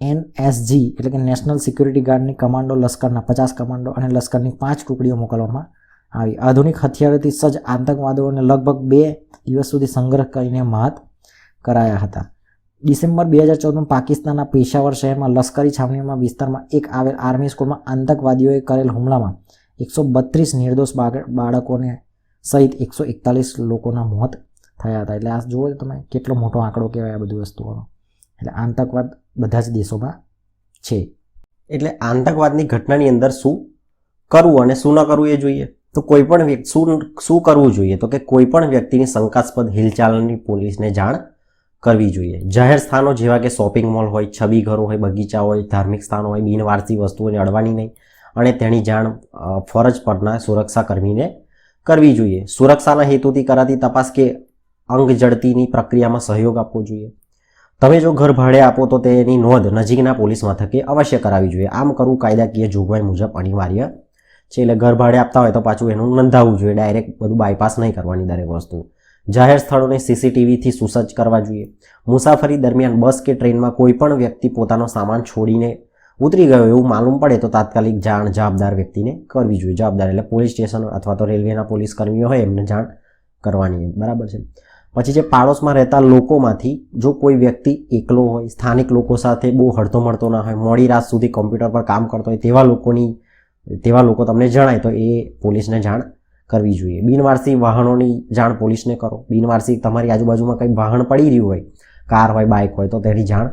NSG એટલે કે નેશનલ સિક્યુરિટી ગાર્ડની કમાન્ડો લશ્કરના 50 કમાન્ડો અને લશ્કરની 5 ટુકડીઓ મોકલવામાં આવી. આધુનિક હથિયારોથી સજ્જ આતંકવાદીઓને લગભગ 2 દિવસ સુધી સંગ્રહ કરીને માત કરાયા હતા. ડિસેમ્બર 2014માં પાકિસ્તાનના પેશાવર શહેરમાં લશ્કરી છાવણીઓમાં વિસ્તારમાં એક આવેલ આર્મી સ્કૂલમાં આતંકવાદીઓએ કરેલ હુમલામાં 132 નિર્દોષ બાળકોને સહિત 141 લોકોના મોત થયા હતા. એટલે આ જુઓ તમે કેટલો મોટો આંકડો કહેવાય આ બધી વસ્તુઓનો. એટલે આતંકવાદ બધા જ દેશોમાં છે. એટલે આતંકવાદની ઘટનાની અંદર શું કરવું અને શું ન કરવું એ જોઈએ. તો કોઈ પણ વ્યક્તિ શું કરવું જોઈએ, તો કે કોઈ પણ વ્યક્તિની શંકાસ્પદ હિલચાલની પોલીસને જાણ કરવી જોઈએ. જાહેર સ્થાનો જેવા કે શોપિંગ મોલ હોય, છબી ઘરો હોય, બગીચા હોય, ધાર્મિક સ્થાનો હોય, બિનવારસી વસ્તુઓને અડવાની નહીં અને તેની જાણ ફરજ પરના સુરક્ષા કર્મીને કરવી જોઈએ. સુરક્ષાના હેતુથી કરાતી તપાસ કે અંગ જડતીની પ્રક્રિયામાં સહયોગ આપવો જોઈએ. તમે જો ઘર ભાડે આપો તો તેની નોંધ નજીકના પોલીસ મથકે અવશ્ય કરાવવી જોઈએ. આમ કરવું કાયદાકીય જોગવાઈ મુજબ અનિવાર્ય છે. એટલે ઘર ભાડે આપતા હોય તો પાછું એનું નોંધાવવું જોઈએ. ડાયરેક્ટ બધું બાયપાસ નહીં કરવાની દરેક વસ્તુ. જાહેર સ્થળોને CCTVથી સુસજ્જ કરવા જોઈએ. મુસાફરી દરમિયાન બસ કે ટ્રેનમાં કોઈ પણ વ્યક્તિ પોતાનો સામાન છોડીને ઉતરી ગયો એવું માલુમ પડે તો તાત્કાલિક જાણ જવાબદાર વ્યક્તિને કરવી જોઈએ. જવાબદાર એટલે પોલીસ સ્ટેશન અથવા તો રેલવેના પોલીસ કર્મીઓ હોય એમને જાણ કરવાની. બરાબર છે. પછી જે પાડોશમાં રહેતા લોકોમાંથી જો કોઈ વ્યક્તિ એકલો હોય, સ્થાનિક લોકો સાથે બહુ હળતો મળતો ના હોય, મોડી રાત સુધી કોમ્પ્યુટર પર કામ કરતો હોય તેવા લોકો તમને જણાય તો એ પોલીસને જાણ કરવી જોઈએ. બિનવારસી વાહનોની જાણ પોલીસને કરો. બિનવારસી તમારી આજુબાજુમાં કંઈ વાહન પડી રહ્યું હોય, કાર હોય, બાઇક હોય તો તેની જાણ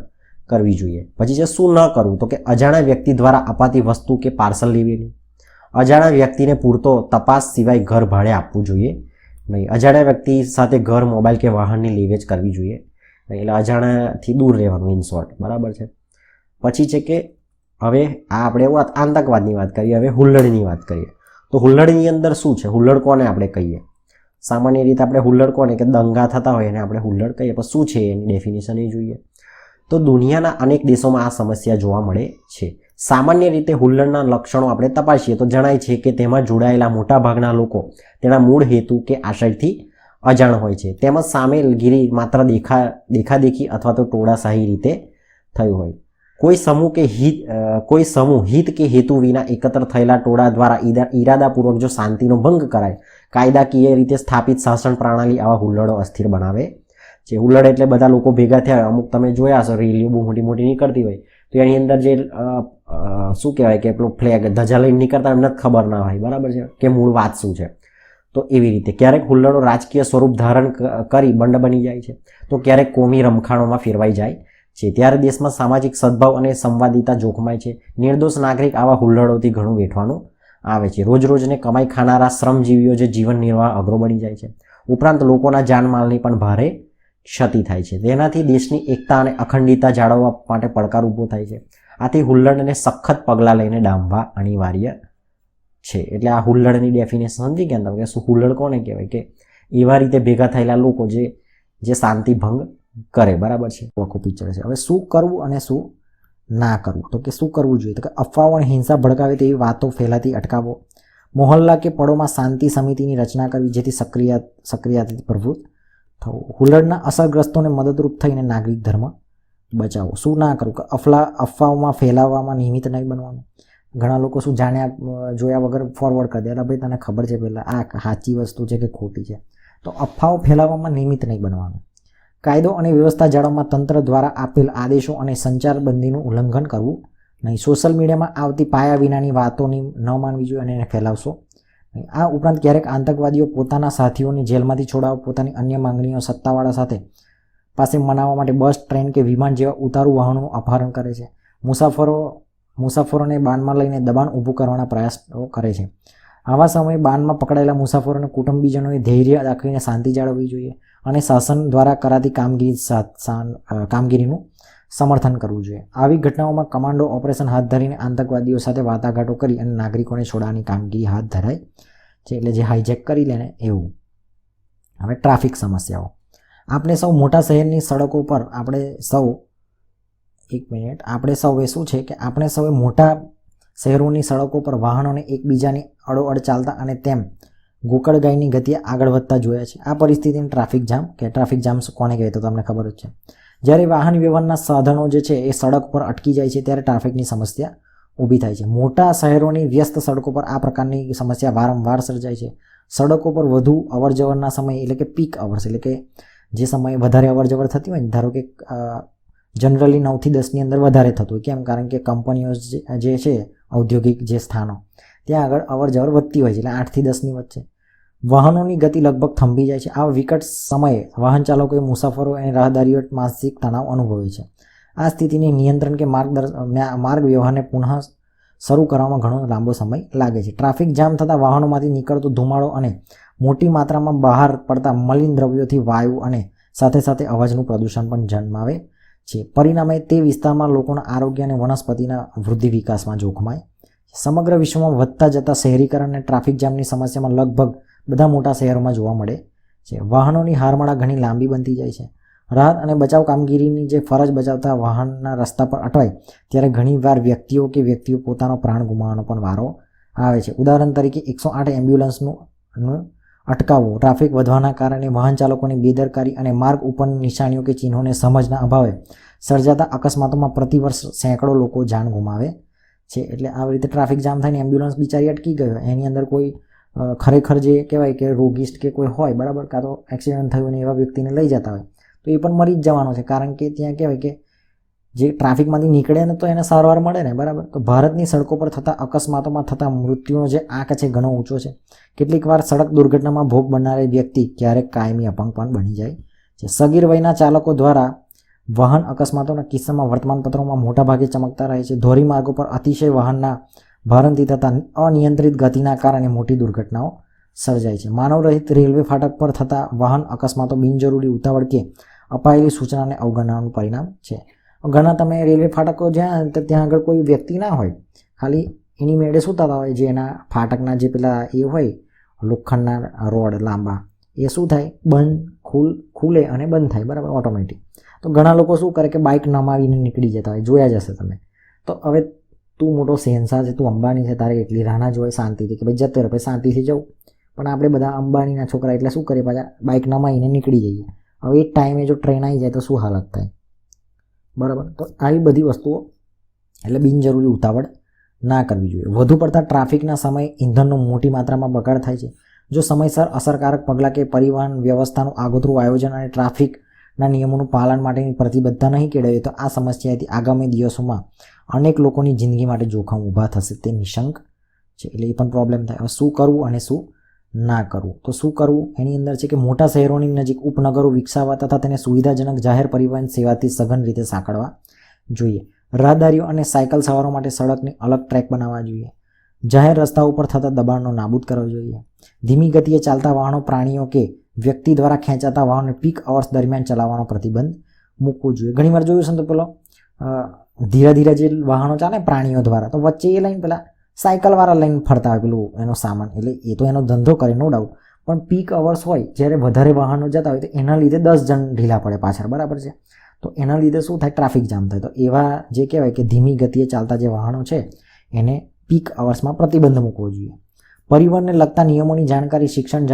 કરવી જોઈએ. પછી જે શું ન કરવું, તો કે અજાણ્યા વ્યક્તિ દ્વારા અપાતી વસ્તુ કે પાર્સલ લેવી નહીં. અજાણ્યા વ્યક્તિને પૂરતો તપાસ સિવાય ઘર ભાડે આપવું જોઈએ નહીં. અજાણ્યા વ્યક્તિ સાથે ઘર, મોબાઈલ કે વાહનની લેવેચ કરવી જોઈએ નહીં. એટલે અજાણ્યાથી દૂર રહેવાનું ઇન શોર્ટ. બરાબર છે. પછી છે કે હવે આ આપણે આતંકવાદની વાત કરીએ, હવે હુલ્લડની વાત કરીએ. તો હુલ્લડની અંદર શું છે? હુલ્લડ કોને આપણે કહીએ? સામાન્ય રીતે આપણે હુલ્લડ કોને કે દંગા થતા હોય એને આપણે હુલ્લડ કહીએ. પણ શું છે એની ડેફિનેશન એ જોઈએ. તો દુનિયાના અનેક દેશોમાં આ સમસ્યા જોવા મળે છે. સામાન્ય રીતે હુલ્લડના લક્ષણો આપણે તપાસીએ તો જણાય છે કે તેમાં જોડાયેલા મોટાભાગના લોકો તેના મૂળ હેતુ કે આશયથી અજાણ હોય છે. તેમજ સામેલગીરી માત્ર દેખાદેખી અથવા તો ટોળાશાહી રીતે થયું હોય. કોઈ સમૂહ હિત કે હેતુ વિના એકત્ર થયેલા ટોળા દ્વારા ઈરાદાપૂર્વક જો શાંતિનો ભંગ કરાય, કાયદાકીય રીતે સ્થાપિત શાસન પ્રણાલી આવા હુલ્લડો અસ્થિર બનાવે છે. હુલ્લડ એટલે બધા લોકો ભેગા થયા. અમુક તમે જોયા હશો રેલીઓ બહુ મોટી મોટી નીકળતી હોય તો એની અંદર જે શું કહેવાય કે પેલો ફ્લેગ ધજા લઈને નીકળતા એમને ખબર ના હોય. બરાબર છે કે મૂળ વાત શું છે. તો એવી રીતે ક્યારેક હુલ્લડો રાજકીય સ્વરૂપ ધારણ કરી બંડ બની જાય છે, તો ક્યારેક કોમી રમખાણોમાં ફેરવાઈ જાય છે. ત્યારે દેશમાં સામાજિક સદભાવ અને સંવાદિતા જોખમાય છે. નિર્દોષ નાગરિક આવા હુલ્લડોથી ઘણું વેઠવાનું આવે છે. રોજને કમાઈ ખાનારા શ્રમજીવીઓ જે જીવન નિર્વાહ અઘરો બની જાય છે. ઉપરાંત લોકોના જાનમાલની પણ ભારે ક્ષતિ થાય છે. તેનાથી દેશની એકતા અને અખંડિતતા જાળવવા માટે પડકાર ઊભો થાય છે. આથી હુલ્લડને સખત પગલાં લઈને ડામવા અનિવાર્ય છે. એટલે આ હુલ્લડની ડેફિનેશન સમજી ગયા તમે કે શું હુલ્લડ કોને કહેવાય? કે એવા રીતે ભેગા થયેલા લોકો જે શાંતિ ભંગ કરે. બરાબર છે. આખું પિક્ચર છે. હવે શું કરવું અને શું ના કરવું, તો કે શું કરવું જોઈએ? તો કે અફવાઓ અને હિંસા ભડકાવે તેવી વાતો ફેલાતી અટકાવો. મોહલ્લા કે પળોમાં શાંતિ સમિતિની રચના કરવી જેથી સક્રિયતાથી પ્રવૃત્ત થવું. હુલ્લડના અસરગ્રસ્તોને મદદરૂપ થઈને નાગરિક ધર્મ બચાવો. શું ના કરવું? કે અફવાઓમાં ફેલાવવામાં નિયમિત નહીં બનવાનું. ઘણા લોકો શું જાણ્યા જોયા વગર ફોરવર્ડ કરી દે. એટલે ભાઈ તને ખબર છે પહેલાં આ સાચી વસ્તુ છે કે ખોટી છે. તો અફવાઓ ફેલાવવામાં નિયમિત નહીં બનવાનું. કાયદો અને વ્યવસ્થા જાળવવામાં તંત્ર દ્વારા આપેલ આદેશો અને સંચારબંધીનું ઉલ્લંઘન કરવું નહીં. સોશિયલ મીડિયામાં આવતી પાયા વિનાની વાતોની ન માનવી જોઈએ અને એને ફેલાવશો નહીં. આ ઉપરાંત ક્યારેક આતંકવાદીઓ પોતાના સાથીઓને જેલમાંથી છોડાવવા પોતાની અન્ય માંગણીઓ સત્તાવાળા સાથે પાસે મનાવવા માટે બસ, ટ્રેન કે વિમાન જેવા ઉતારું વાહનોનું અપહરણ કરે છે. મુસાફરોને બાનમાં લઈને દબાણ ઊભું કરવાના પ્રયાસો કરે છે. આવા સમયે બાનમાં પકડાયેલા મુસાફરોને કુટુંબીજનોએ ધૈર્ય દાખવીને શાંતિ જાળવવી જોઈએ અને શાસન દ્વારા કરાતી કામગીરીનું સમર્થન કરવું જોઈએ. આવી ઘટનાઓમાં કમાન્ડો ઓપરેશન હાથ ધરીને આતંકવાદીઓ સાથે વાટાઘાટો કરી અને નાગરિકોને છોડાવવાની કામગીરી હાથ ધરાય છે. એટલે જે હાઈજેક કરી લે ને એવું. હવે ટ્રાફિક સમસ્યાઓ. આપણે સૌ મોટા શહેરની સડકો પર આપણે સૌએ શું છે કે આપણે સૌએ મોટા શહેરોની સડકો પર વાહનોને એકબીજાની અડોઅડ ચાલતા અને તેમ ગોકળગાયની ગતિએ આગળ વધતા જોયા છે. આ પરિસ્થિતિને ટ્રાફિક જામ કે ટ્રાફિક જામ કોને કહેવાય તો તમને ખબર જ છે. જ્યારે વાહન વ્યવહારના સાધનો જે છે એ સડક પર અટકી જાય છે ત્યારે ટ્રાફિકની સમસ્યા ઊભી થાય છે. મોટા શહેરોની વ્યસ્ત સડકો પર આ પ્રકારની સમસ્યા વારંવાર સર્જાય છે. સડકો પર વધુ અવરજવરના સમય એટલે કે પીક અવર્સ એટલે કે જે સમયે વધારે અવરજવર થતી હોય ને, ધારો કે જનરલી 9 થી 10ની અંદર વધારે થતું હોય. કેમ? કારણ કે કંપનીઓ જે છે ઔદ્યોગિક જે સ્થાનો ત્યાં આગળ અવરજવર વધતી હોય છે એટલે 8 થી 10ની વચ્ચે વાહનોની ગતિ લગભગ થંભી જાય છે. આ વિકટ સમયે વાહન ચાલકોએ મુસાફરો અને રાહદારીઓ માનસિક તણાવ અનુભવે છે. આ સ્થિતિને નિયંત્રણ કે માર્ગ વ્યવહારને પુનઃ શરૂ કરવામાં ઘણો લાંબો સમય લાગે છે. ટ્રાફિક જામ થતાં વાહનોમાંથી નીકળતો ધુમાડો અને મોટી માત્રામાં બહાર પડતા મલિન દ્રવ્યોથી વાયુ અને સાથે સાથે અવાજનું પ્રદૂષણ પણ જન્માવે છે. પરિણામે તે વિસ્તારમાં લોકોના આરોગ્ય અને વનસ્પતિના વૃદ્ધિ વિકાસમાં જોખમાય. સમગ્ર વિશ્વમાં વધતા જતા શહેરીકરણ અને ટ્રાફિક જામની સમસ્યામાં લગભગ બધા મોટા શહેરોમાં જોવા મળે છે. વાહનોની હારમાળા ઘણી લાંબી બનતી જાય છે. રાહત અને બચાવ કામગીરીની જે ફરજ બજાવતા વાહનના રસ્તા પર અટવાય ત્યારે ઘણીવાર વ્યક્તિઓ પોતાનો પ્રાણ ગુમાવવાનો પણ વારો આવે છે. ઉદાહરણ તરીકે 108 એમ્બ્યુલન્સનું અટકાવવું, ટ્રાફિક વધવાના કારણે વાહન ચાલકોની બેદરકારી અને માર્ગ ઉપરની નિશાનીઓ કે ચિહ્નોને સમજના અભાવે સર્જાતા અકસ્માતોમાં પ્રતિવર્ષ સેંકડો લોકો જાન ગુમાવે છે. એટલે આવી રીતે ટ્રાફિક જામ થઈને એમ્બ્યુલન્સ બિચારી અટકી ગયો, એની અંદર કોઈ ખરેખર જે કહેવાય કે રોગિસ્ટ કે કોઈ હોય બરાબર, કાં તો એક્સિડન્ટ થયું ને એવા વ્યક્તિને લઈ જતા હોય તો એ પણ મરી જ જવાનો છે. કારણ કે ત્યાં કહેવાય કે જે ટ્રાફિકમાંથી નીકળે ને તો એને સારવાર મળે ને બરાબર. તો ભારતની સડકો પર થતા અકસ્માતોમાં થતા મૃત્યુનો જે આંક છે ઘણો ઊંચો છે. કેટલીક વાર સડક દુર્ઘટનામાં ભોગ બનનારી વ્યક્તિ ક્યારેક કાયમી અપંગ પણ બની જાય છે. સગીર વયના ચાલકો દ્વારા વાહન અકસ્માતોના કિસ્સામાં વર્તમાનપત્રોમાં મોટાભાગે ચમકતા રહે છે. ધોરીમાર્ગો પર અતિશય વાહનના ભારણથી થતા અનિયંત્રિત ગતિના કારણે મોટી દુર્ઘટનાઓ સર્જાય છે. માનવરહિત રેલવે ફાટક પર થતા વાહન અકસ્માતો બિનજરૂરી ઉતાવળ કે અપાયેલી સૂચનાને અવગણવાનું પરિણામ છે. ઘણા તમે રેલવે ફાટકો જ્યાં ત્યાં આગળ કોઈ વ્યક્તિ ના હોય, ખાલી એની મેળે શું થતા હોય, જે એના ફાટકના જે પેલા એ હોય લોખંડના રોડ લાંબા, એ શું થાય ખુલે અને બંધ થાય બરાબર ઓટોમેટિક. તો ઘણા લોકો શું કરે કે બાઇક નમાવીને નીકળી જતા હોય, જોયા જશે તમે. તો હવે તું મોટો શહેનશાહ છે, તું અંબાણી છે, તારે એટલી રાહ જોઈ શાંતિથી કે ભાઈ જતો રહે, પછી શાંતિથી જવું. પણ આપણે બધા અંબાણીના છોકરા એટલે શું કરીએ, પાછા બાઇક નમાવીને નીકળી જઈએ. હવે એ ટાઈમે જો ટ્રેન આવી જાય તો શું હાલત થાય બરાબર. તો આવી બધી વસ્તુઓ એટલે બિનજરૂરી ઉતાવળ ના કરવી જોઈએ. વધુ પડતા ટ્રાફિકના સમયે ઈંધણનો મોટી માત્રામાં બગાડ થાય છે. જો સમયસર અસરકારક પગલાં કે પરિવહન વ્યવસ્થાનું આગોતરું આયોજન અને ટ્રાફિકના નિયમોનું પાલન માટેની પ્રતિબદ્ધતા નહીં કેળવીએ તો આ સમસ્યાથી આગામી દિવસોમાં અનેક લોકોની જિંદગી માટે જોખમ ઊભા થશે, તે નિશંક છે. એટલે એ પણ પ્રોબ્લેમ થાય. હવે શું કરવું અને શું ના કરવું? તો શું કરવું એની અંદર છે કે મોટા શહેરોની નજીક ઉપનગરો વિકસાવવા તથા તેને સુવિધાજનક જાહેર પરિવહન સેવાથી સઘન રીતે સાંકળવા જોઈએ. રાહદારીઓ અને સાયકલ સવારો માટે સડકની અલગ ટ્રેક બનાવવા જોઈએ. જાહેર રસ્તાઓ પર થતા દબાણનો નાબૂદ કરવો જોઈએ. ધીમી ગતિએ ચાલતા વાહનો, પ્રાણીઓ કે વ્યક્તિ દ્વારા ખેંચાતા વાહનોને પીક અવર્સ દરમિયાન ચલાવવાનો પ્રતિબંધ મૂકવો જોઈએ. ઘણીવાર જોયું છે ને તો પેલો ધીરે ધીરે જે વાહનો ચાલે પ્રાણીઓ દ્વારા, તો વચ્ચે એ લઈને પેલા સાયકલવાળા લઈને ફરતા હોય પેલું એનો સામાન. એટલે એ તો એનો ધંધો કરે નો ડાઉટ, પણ પીક અવર્સ હોય જ્યારે વધારે વાહનો જતા હોય તો એના લીધે 10 જણ ઢીલા પડે પાછળ બરાબર છે. તો એના લીધે શું થાય, ટ્રાફિક જામ થાય. તો એવા જે કહેવાય કે ધીમી ગતિએ ચાલતા જે વાહનો છે એને પીક અવર્સમાં પ્રતિબંધ મૂકવો જોઈએ. પરિવહનને લગતા નિયમોની જાણકારી શિક્ષણ,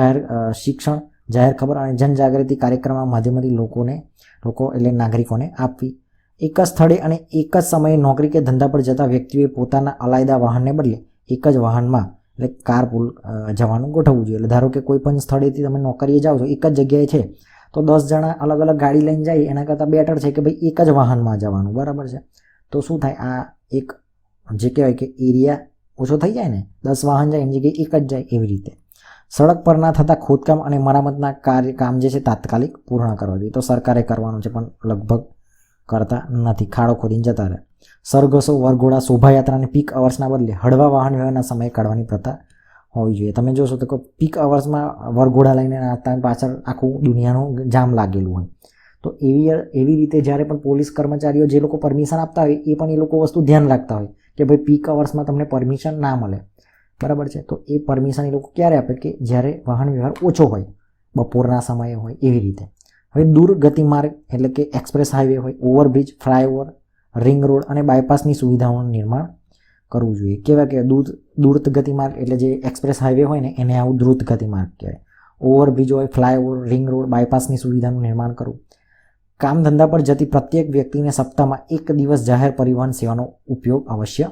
જાહેર ખબર અને જનજાગૃતિ કાર્યક્રમના માધ્યમથી લોકો એટલે નાગરિકોને આપવી. એક જ સ્થળે અને એક જ સમયે નોકરી કે ધંધા પર જતા વ્યક્તિઓએ પોતાના અલાયદા વાહનને બદલે એક જ વાહનમાં એટલે કારપૂલ જવાનું ગોઠવવું જોઈએ. એટલે ધારો કે કોઈ પણ સ્થળેથી તમે નોકરીએ જાઓ છો, એક જ જગ્યાએ છે, તો 10 જણા અલગ અલગ ગાડી લઈને જાય એના કરતાં બેટર છે કે ભાઈ એક જ વાહનમાં જવાનું બરાબર છે. તો શું થાય, આ એક જે કહેવાય કે એરિયા ઓછો થઈ જાય ને, 10 વાહન જાય એની જગ્યાએ એક જ જાય. એવી રીતે સડક પર ના થતા ખોદકામ અને મરામતના કામ જે છે તાત્કાલિક પૂર્ણ કરવા જોઈએ. તો સરકારે કરવાનું છે પણ લગભગ કરતા નથી, ખાડો ખોદીને જતા રહે. સરઘસો, વરઘોડા, શોભાયાત્રાને પીક અવર્સના બદલે હળવા વાહન વ્યવહારના સમયે કાઢવાની પ્રથા હોવી જોઈએ. તમે જોશો તો પીક અવર્સમાં વરઘોડા લઈને નાખતા પાછળ આખું દુનિયાનું જામ લાગેલું હોય. તો એવી રીતે જ્યારે પણ પોલીસ કર્મચારીઓ જે લોકો પરમિશન આપતા હોય એ પણ એ લોકો વસ્તુ ધ્યાન રાખતા હોય કે ભાઈ પીક અવર્સમાં તમને પરમિશન ના મળે બરાબર છે. તો એ પરમિશન એ લોકો ક્યારે આપે કે જ્યારે વાહન વ્યવહાર ઓછો હોય, બપોરના સમયે હોય એવી રીતે. હવે દૂર ગતિમાર્ગ એટલે કે એક્સપ્રેસ હાઈવે હોય, ઓવરબ્રિજ, ફ્લાયઓવર, રિંગ રોડ અને બાયપાસની સુવિધાઓનું નિર્માણ કરવું જોઈએ. કેવા કે દ્રુત ગતિમાર્ગ એટલે જે એક્સપ્રેસ હાઈવે હોય ને એને આવું દ્રુત ગતિમાર્ગ કહેવાય. ઓવરબ્રિજ હોય, ફ્લાયઓવર, રિંગ રોડ, બાયપાસની સુવિધાનું નિર્માણ કરવું. કામ ધંધા પર જતી પ્રત્યેક વ્યક્તિને સપ્તાહમાં 1 દિવસ જાહેર પરિવહન સેવાનો ઉપયોગ અવશ્ય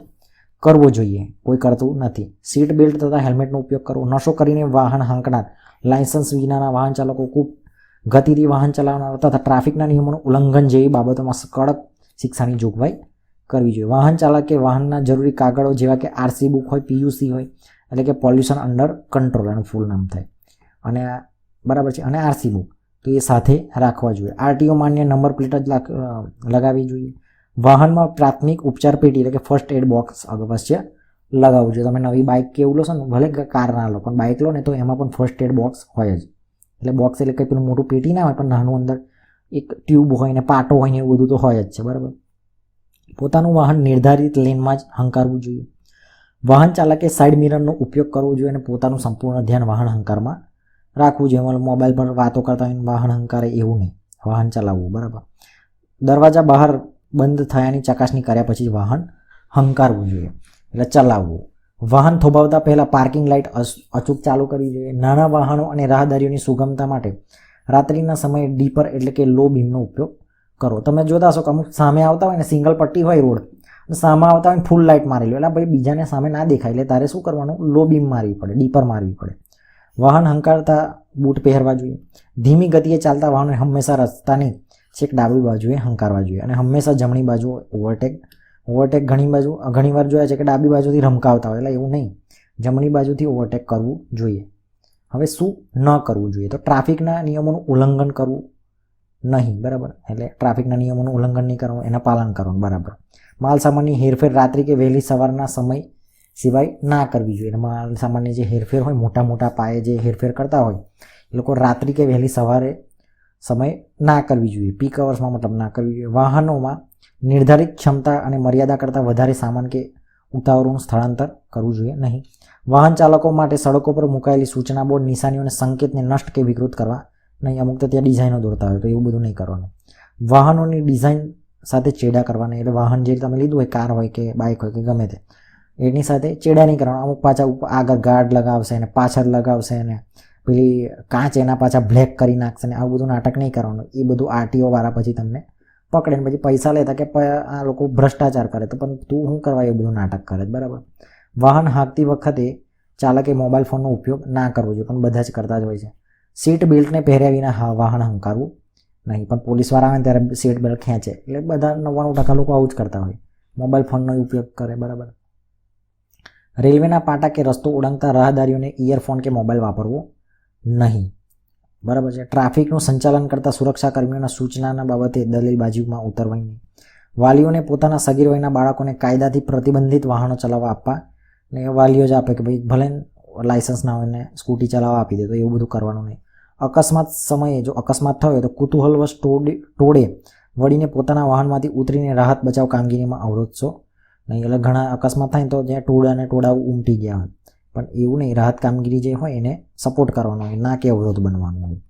કરવો જોઈએ. કોઈ કરતું નથી. સીટ બેલ્ટ તથા હેલ્મેટનો ઉપયોગ કરવો. નશો કરીને વાહન હાંકનાર, લાયસન્સ વિનાના વાહન ચાલકો, ખૂબ ગતિથી વાહન ચલાવનાર તથા ટ્રાફિકના નિયમોનું ઉલ્લંઘન જેવી બાબતોમાં કડક શિક્ષાની જોગવાઈ કરવી જોઈએ. વાહન ચાલકે વાહનના જરૂરી કાગળો જેવા કે આરસી બુક હોય, પીયુસી હોય એટલે કે પોલ્યુશન અંડર કંટ્રોલ એનું ફૂલ નામ થાય, અને બરાબર છે, અને આરસી બુક તો એ સાથે રાખવા જોઈએ. આરટીઓ માન્ય નંબર પ્લેટ જ લગાવવી જોઈએ. વાહનમાં પ્રાથમિક ઉપચાર પેટી એટલે કે ફર્સ્ટ એડ બોક્સ અવશ્ય લગાવવું જોઈએ. તમે નવી બાઇક કે એવું લો છો ને, ભલે કાર ના લો પણ બાઇક લો ને તો એમાં પણ ફર્સ્ટ એડ બોક્સ હોય જ. એટલે બોક્સ એટલે કંઈ પેલું મોટું પેટી ના હોય પણ નાનું અંદર એક ટ્યુબ હોય ને પાટો હોય ને એવું બધું તો હોય જ છે, બરાબર. પોતાનું વાહન નિર્ધારિત લેનમાં જ હંકારવું જોઈએ. વાહન ચાલકે સાઇડ મિરરનો ઉપયોગ કરવો જોઈએ અને પોતાનું સંપૂર્ણ ધ્યાન વાહન હંકારમાં રાખવું જોઈએ. મોબાઈલ પર વાતો કરતા હોય વાહન હંકારે એવું નહીં, વાહન ચલાવવું, બરાબર. દરવાજા બહાર બંધ થયાની ચકાસણી કર્યા પછી જ વાહન હંકારવું જોઈએ એટલે ચલાવવું. વાહન થોભાવતા પહેલાં પાર્કિંગ લાઇટ અચૂક ચાલુ કરવી જોઈએ. નાના વાહનો અને રાહદારીઓની સુગમતા માટે રાત્રિના સમયે ડીપર એટલે કે લો બીમનો ઉપયોગ કરો. તમે જોતા હશો કે અમુક સામે આવતા હોય ને સિંગલ પટ્ટી હોય રોડ, સામે આવતા હોય ફૂલ લાઇટ મારેલી, એટલે ભાઈ બીજાને સામે ના દેખાય એટલે તારે શું કરવાનું, લો બીમ મારવી પડે, ડીપર મારવી પડે. વાહન હંકારતા બૂટ પહેરવા જોઈએ. ધીમી ગતિએ ચાલતા વાહનો હંમેશા રસ્તાની છેક ડાબી બાજુએ હંકારવા જોઈએ અને હંમેશા જમણી બાજુ ઓવરટેક ઘણીવાર જોયા છે કે ડાબી બાજુથી રમકાવતા હોય, એટલે એવું નહીં, જમણી બાજુથી ઓવરટેક કરવું જોઈએ. હવે શું ન કરવું જોઈએ, તો ટ્રાફિકના નિયમોનું ઉલ્લંઘન કરવું નહીં, બરાબર. એટલે ટ્રાફિકના નિયમોનું ઉલ્લંઘન નહીં કરવું, એના પાલન કરવાનું, બરાબર. માલ સામાનની હેરફેર રાત્રિ કે વહેલી સવારના સમય સિવાય ના કરવી જોઈએ. માલ સામાનની જે હેરફેર હોય, મોટા પાયે જે હેરફેર કરતા હોય એ લોકો રાત્રિ કે વહેલી સવારે સમય ના કરવી જોઈએ. પીક અવર્સમાં મતલબ ના કરવી જોઈએ. વાહનોમાં નિર્ધારિત ક્ષમતા અને મર્યાદા કરતાં વધારે સામાન કે ઉતાવળનું સ્થળાંતર કરવું જોઈએ નહીં. વાહન ચાલકો માટે સડકો પર મુકાયેલી સૂચના બોર્ડ, નિશાનીઓ અને સંકેતને નષ્ટ કે વિકૃત કરવા નહીં. અમુક તો ત્યાં ડિઝાઇનો દોરતા હોય તો એવું બધું નહીં કરવાનું. વાહનોની ડિઝાઇન સાથે ચેડા કરવા નહીં. એટલે વાહન જે તમે લીધું હોય, કાર હોય કે બાઇક હોય કે ગમે તે, એની સાથે ચેડા નહીં કરવાનું. અમુક પાછા આગળ ગાર્ડ લગાવશે ને પાછળ લગાવશે ને પેલી કાચ એના પાછા બ્લેક કરી નાખશે ને આવું બધું નાટક નહીં કરવાનું. એ બધું આરટીઓ વાળા પછી તમને પકડે ને પછી પૈસા લેતા કે આ લોકો ભ્રષ્ટાચાર કરે, તો પણ તું શું કરવા એ બધું નાટક કરે, બરાબર. વાહન હાંકતી વખતે ચાલકે મોબાઈલ ફોનનો ઉપયોગ ના કરવો જોઈએ, પણ બધા જ કરતા જ હોય છે. સીટ બેલ્ટને પહેર્યા વિના વાહન હંકારવું નહીં, પણ પોલીસવાળા આવે ત્યારે સીટ બેલ્ટ ખેંચે એટલે બધા 99% લોકો આવું જ કરતા હોય, મોબાઈલ ફોનનો ઉપયોગ કરે, બરાબર. રેલવેના પાટા કે રસ્તો ઓળંગતા રાહદારીઓને ઇયરફોન કે મોબાઈલ વાપરવો નહીં, બરાબર છે. ટ્રાફિકનું સંચાલન કરતા સુરક્ષા કર્મીઓના સૂચનાના બાબતે દલીલબાજીમાં ઉતરવાય નહીં. વાલીઓને પોતાના સગીર વયના બાળકોને કાયદાથી પ્રતિબંધિત વાહનો ચલાવવા આપવા ને વાલીઓ જ આપે કે ભાઈ ભલે લાયસન્સ ના હોય ને સ્કૂટી ચલાવવા આપી દે, તો એવું બધું કરવાનું નહીં. અકસ્માત સમયે જો અકસ્માત થયો તો કુતૂહલવશ ટોળે વળીને પોતાના વાહનમાંથી ઉતરીને રાહત બચાવ કામગીરીમાં અવરોધશો નહીં. એટલે ઘણા અકસ્માત થાય તો જ્યાં ટોળા ઉમટી ગયા હોય, પણ એવું નહીં, રાહત કામગીરી જે હોય એને સપોર્ટ કરવાનો હોય, ના કે અવરોધ બનવાનો હોય.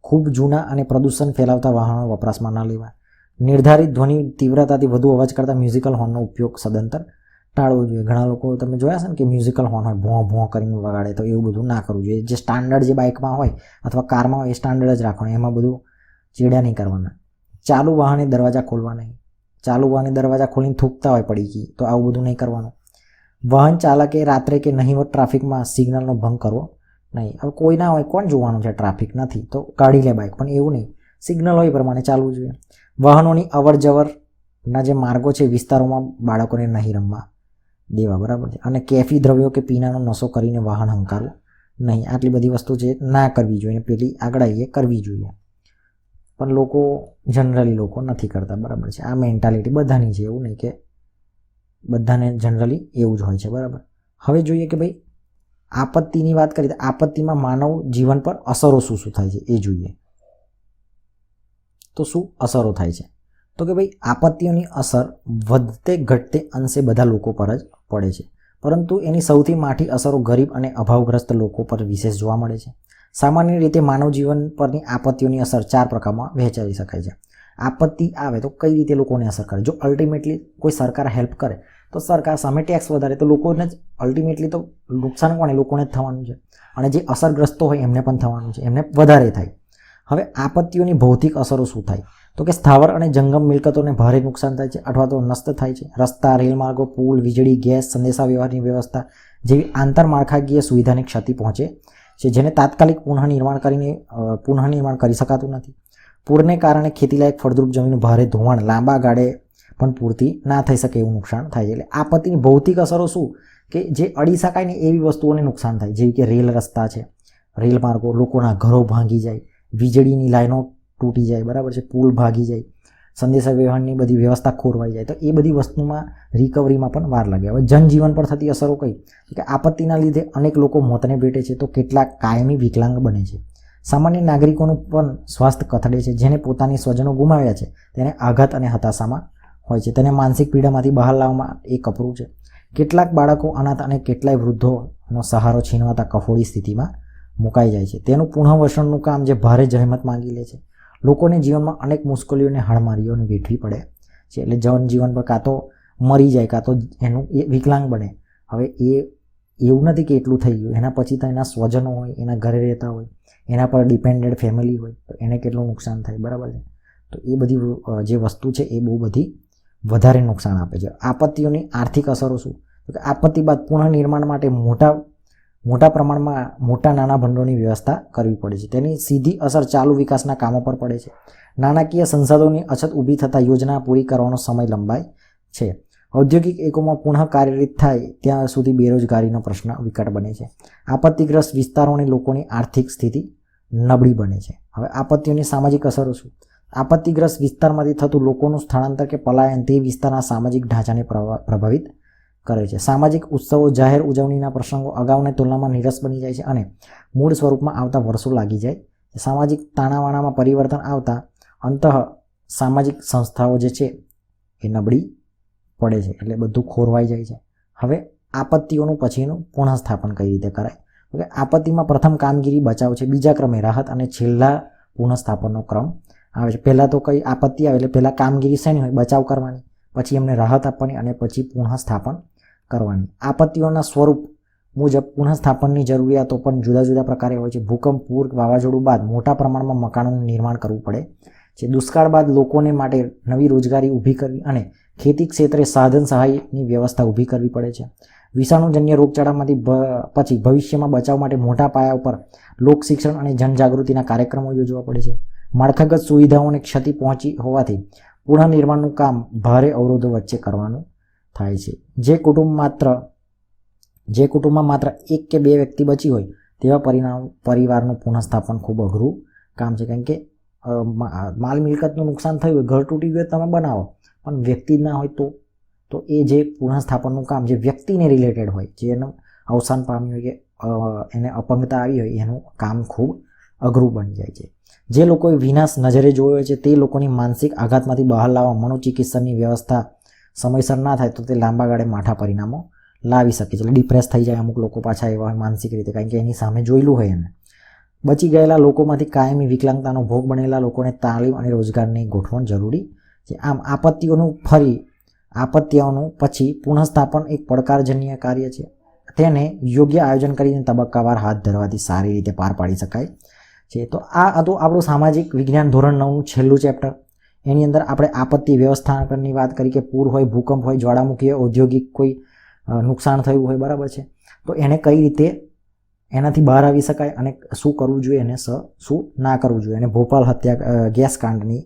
ખૂબ જૂના અને પ્રદૂષણ ફેલાવતા વાહનો વપરાશમાં ના લેવા. નિર્ધારિત ધ્વનિ તીવ્રતાથી વધુ અવાજ કરતા મ્યુઝિકલ હોર્નનો ઉપયોગ સદંતર ટાળવો જોઈએ. ઘણા લોકો તમે જોયા છે ને કે મ્યુઝિકલ હોર્ન હોય, ભોં કરીને વગાડે, તો એવું બધું ના કરવું જોઈએ. જે સ્ટાન્ડર્ડ જે બાઇકમાં હોય અથવા કારમાં હોય એ સ્ટાન્ડર્ડ જ રાખવાનું, એમાં બધું ચીડા નહીં કરવાના. ચાલુ વાહને દરવાજા ખોલવા નહીં. ચાલુ વાહને દરવાજા ખોલીને થૂકતા હોય પડીકી, તો આવું બધું નહીં કરવાનું. વાહન ચાલકે રાત્રે કે નહીંવત ટ્રાફિકમાં સિગ્નલનો ભંગ કરવો નહીં. હવે કોઈ ના હોય, કોણ જોવાનું છે, ટ્રાફિક નથી તો કાઢી લે બાઇક, પણ એવું નહીં, સિગ્નલ હોય એ પ્રમાણે ચાલવું જોઈએ. વાહનોની અવર જવરના જે માર્ગો છે વિસ્તારોમાં બાળકોને નહીં રમવા દેવા, બરાબર છે. અને કેફી દ્રવ્યો કે પીણાનો નશો કરીને વાહન હંકારવું નહીં. આટલી બધી વસ્તુ છે ના કરવી જોઈએ, પેલી આગળ આવીએ કરવી જોઈએ, પણ લોકો જનરલી લોકો નથી કરતા, બરાબર છે. આ મેન્ટાલિટી બધાની છે, એવું નહીં કે બધાને જનરલી એવું જ હોય છે, બરાબર. હવે જોઈએ કે ભાઈ આપત્તિની વાત કરીએ તો આપત્તિમાં માનવ જીવન પર અસરો શું થાય છે એ જોઈએ. તો શું અસરો થાય છે, તો કે ભાઈ આપત્તિઓની અસર વધતે ઘટતે અંશે બધા લોકો પર જ પડે છે, પરંતુ એની સૌથી માઠી અસરો ગરીબ અને અભાવગ્રસ્ત લોકો પર વિશેષ જોવા મળે છે. સામાન્ય રીતે માનવ જીવન પરની આપત્તિઓની અસર 4 પ્રકારમાં વહેંચાઈ શકાય છે. આપત્તિ આવે તો કઈ રીતે લોકોને અસર કરે, જો અલ્ટિમેટલી કોઈ સરકાર હેલ્પ કરે તો સરકાર સામે ટેક્સ વધારે તો લોકોને જ અલ્ટિમેટલી તો નુકસાન કોને લોકોને જ થવાનું છે અને જે અસરગ્રસ્તો હોય એમને પણ થવાનું છે, એમને વધારે થાય. હવે આપત્તિઓની ભૌતિક અસરો શું થાય તો કે સ્થાવર અને જંગમ મિલકતોને ભારે નુકસાન થાય છે અથવા તો નષ્ટ થાય છે. રસ્તા, રેલમાર્ગો, પુલ, વીજળી, ગેસ, સંદેશા વ્યવહારની વ્યવસ્થા જેવી આંતરમાળખાકીય સુવિધાની ક્ષતિ પહોંચે છે, જેને તાત્કાલિક પુનઃનિર્માણ કરી શકાતું નથી. પૂરને કારણે ખેતીલાયક ફળદ્રુપ જમીન ભારે ધોવાણ લાંબા ગાળે પણ પૂરતી ના થઈ શકે એવું નુકસાન થાય છે. એટલે આપત્તિની ભૌતિક અસરો શું કે જે અડી શકાય ને એવી વસ્તુઓને નુકસાન થાય, જેવી કે રેલ રસ્તા છે, રેલ માર્ગો, લોકોના ઘરો ભાંગી જાય, વીજળીની લાઈનો તૂટી જાય, બરાબર છે, પુલ ભાગી જાય, સંદેશા વ્યવહારની બધી વ્યવસ્થા ખોરવાઈ જાય. તો એ બધી વસ્તુમાં રિકવરીમાં પણ વાર લાગે. હવે જનજીવન પર થતી અસરો કઈ કે આપત્તિના લીધે અનેક લોકો મોતને ભેટે છે, તો કેટલાક કાયમી વિકલાંગ બને છે. સામાન્ય નાગરિકોનું પણ સ્વાસ્થ્ય કથળે છે. જેને પોતાની સ્વજનો ગુમાવ્યા છે તેને આઘાત અને હતાશામાં હોય છે, તેને માનસિક પીડામાંથી બહાર લાવવામાં એ કપરું છે. કેટલાક બાળકો અનાથ અને કેટલાય વૃદ્ધોનો સહારો છીનવાતા કફોડી સ્થિતિમાં મુકાઈ જાય છે. તેનું પુનઃવસનનું કામ જે ભારે જહેમત માંગી લે છે. લોકોને જીવનમાં અનેક મુશ્કેલીઓને હાડમારીઓને વેઠવી પડે છે. એટલે જનજીવન પર કાં તો મરી જાય કાં તો એનું એ વિકલાંગ બને. હવે એ એવું નથી કે એટલું થઈ ગયું, એના પછી તો એના સ્વજનો હોય, એના ઘરે રહેતા હોય, એના પર ડિપેન્ડેડ ફેમિલી હોય, તો એને કેટલું નુકસાન થાય, બરાબર છે. તો એ બધી જે વસ્તુ છે એ બહુ બધી વધારે નુકસાન આપે છે. આપત્તિઓની આર્થિક અસરો શું તો કે આપત્તિ બાદ પુનઃનિર્માણ માટે મોટા પ્રમાણમાં મોટા નાના ભંડોળની વ્યવસ્થા કરવી પડે છે. તેની સીધી અસર ચાલુ વિકાસના કામો પર પડે છે. નાણાકીય સંસાધનોની અછત ઊભી થતાં યોજના પૂરી કરવાનો સમય લંબાય છે. ઔદ્યોગિક એકમો પુનઃ કાર્યરત થાય ત્યાં સુધી બેરોજગારીનો પ્રશ્ન વિકટ બને છે. આપત્તિગ્રસ્ત વિસ્તારોની લોકોની આર્થિક સ્થિતિ નબળી બને છે. હવે આપત્તિઓની સામાજિક અસરો શું? આપત્તિગ્રસ્ત વિસ્તારમાંથી થતું લોકોનું સ્થળાંતર કે પલાયન તે વિસ્તારના સામાજિક ઢાંચાને પ્રભાવિત કરે છે. સામાજિક ઉત્સવો, જાહેર ઉજવણીના પ્રસંગો અગાઉની તુલનામાં નીરસ બની જાય છે અને મૂળ સ્વરૂપમાં આવતા વર્ષો લાગી જાય. સામાજિક તાણાવાણામાં પરિવર્તન આવતા અંતઃ સામાજિક સંસ્થાઓ જે છે એ નબળી પડે છે, એટલે બધું ખોરવાઈ જાય છે. હવે આપત્તિઓનું પછીનું પુનઃસ્થાપન કઈ રીતે કરાય તો કે આપત્તિમાં પ્રથમ કામગીરી બચાવ છે, બીજા ક્રમે રાહત અને છેલ્લા પુનઃસ્થાપનનો ક્રમ આવે છે. પહેલાં તો કઈ આપત્તિ આવે એટલે પહેલાં કામગીરી શેની હોય? બચાવ કરવાની, પછી એમને રાહત આપવાની અને પછી પુનઃસ્થાપન કરવાની. આપત્તિઓના સ્વરૂપ મુજબ પુનઃસ્થાપનની જરૂરિયાતો પણ જુદા જુદા પ્રકારે હોય છે. ભૂકંપ, પૂર, વાવાઝોડું બાદ મોટા પ્રમાણમાં મકાનોનું નિર્માણ કરવું પડે છે. દુષ્કાળ બાદ લોકોને માટે નવી રોજગારી ઊભી કરવી અને ખેતી ક્ષેત્રે સાધન સહાયની વ્યવસ્થા ઊભી કરવી પડે છે. વિષાણુજન્ય રોગચાળામાંથી પછી ભવિષ્યમાં બચાવ માટે મોટા પાયા ઉપર લોક શિક્ષણ અને જનજાગૃતિના કાર્યક્રમો યોજવા પડે છે. માળખાગત સુવિધાઓને ક્ષતિ પહોંચી હોવાથી પુનઃનિર્માણનું કામ ભારે અવરોધો વચ્ચે કરવાનું થાય છે. જે કુટુંબમાં માત્ર એક કે બે વ્યક્તિ બચી હોય તેવા પરિવારનું પુનઃસ્થાપન ખૂબ અઘરું કામ છે. કારણ કે માલ મિલકતનું નુકસાન થયું હોય, ઘર તૂટી ગયું તમે બનાવો, પણ વ્યક્તિ ના હોય તો એ જે પુનઃસ્થાપનનું કામ જે વ્યક્તિને રિલેટેડ હોય, જે એનું અવસાન પામ્યું હોય કે એને અપંગતા આવી હોય, એનું કામ ખૂબ અઘરું બની જાય છે. જે લોકોએ વિનાશ નજરે જોયો છે તે લોકોની માનસિક આઘાતમાંથી બહાર લાવવા મનોચિકિત્સાની વ્યવસ્થા સમયસર ના થાય તો તે લાંબા ગાળે માઠા પરિણામો લાવી શકે છે. એટલે ડિપ્રેસ થઈ જાય અમુક લોકો પાછા એવા હોય માનસિક રીતે, કારણ કે એની સામે જોયેલું હોય એને. બચી ગયેલા લોકોમાંથી કાયમી વિકલાંગતાનો ભોગ બનેલા લોકોને તાલીમ અને રોજગારની ગોઠવણ જરૂરી છે. આમ આપત્તિઓનું પછી પુનઃસ્થાપન એક પડકારજન્ય કાર્ય છે. તેને યોગ્ય આયોજન કરીને તબક્કાવાર હાથ ધરવાથી સારી રીતે પાર પાડી શકાય છે. તો આ હતું આપણું સામાજિક વિજ્ઞાન ધોરણ 9નું છેલ્લું ચેપ્ટર. એની અંદર આપણે આપત્તિ વ્યવસ્થાપનની વાત કરી કે પૂર હોય, ભૂકંપ હોય, જ્વાળામુખી હોય, ઔદ્યોગિક કોઈ નુકસાન થયું હોય, બરાબર છે. તો એને કઈ રીતે એનાથી બહાર આવી શકાય અને શું કરવું જોઈએ અને શું ના કરવું જોઈએ, અને ભોપાલ હત્યા ગેસ કાંડની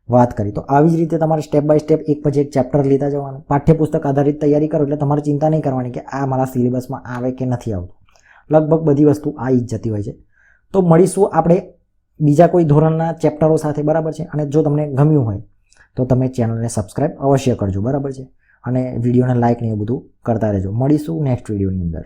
વાત કરી. તો આવી જ રીતે તમારે સ્ટેપ બાય સ્ટેપ એક પછી એક ચેપ્ટર લેતા જવાનું. પાઠ્યપુસ્તક આધારિત તૈયારી કરો એટલે તમારે ચિંતા નહીં કરવાની કે આ મારા સિલેબસમાં આવે કે નથી આવતું. લગભગ બધી વસ્તુ આવી જ જતી હોય છે. તો મળીશું આપણે બીજા કોઈ ધોરણના ચેપ્ટરો સાથે, બરાબર છે. અને જો તમને ગમ્યું હોય તો તમે ચેનલને સબસ્ક્રાઈબ અવશ્ય કરજો, બરાબર છે. અને વિડીયોને લાઇક ને એવું બધું કરતા રહેજો. મળીશું નેક્સ્ટ વિડીયોની અંદર.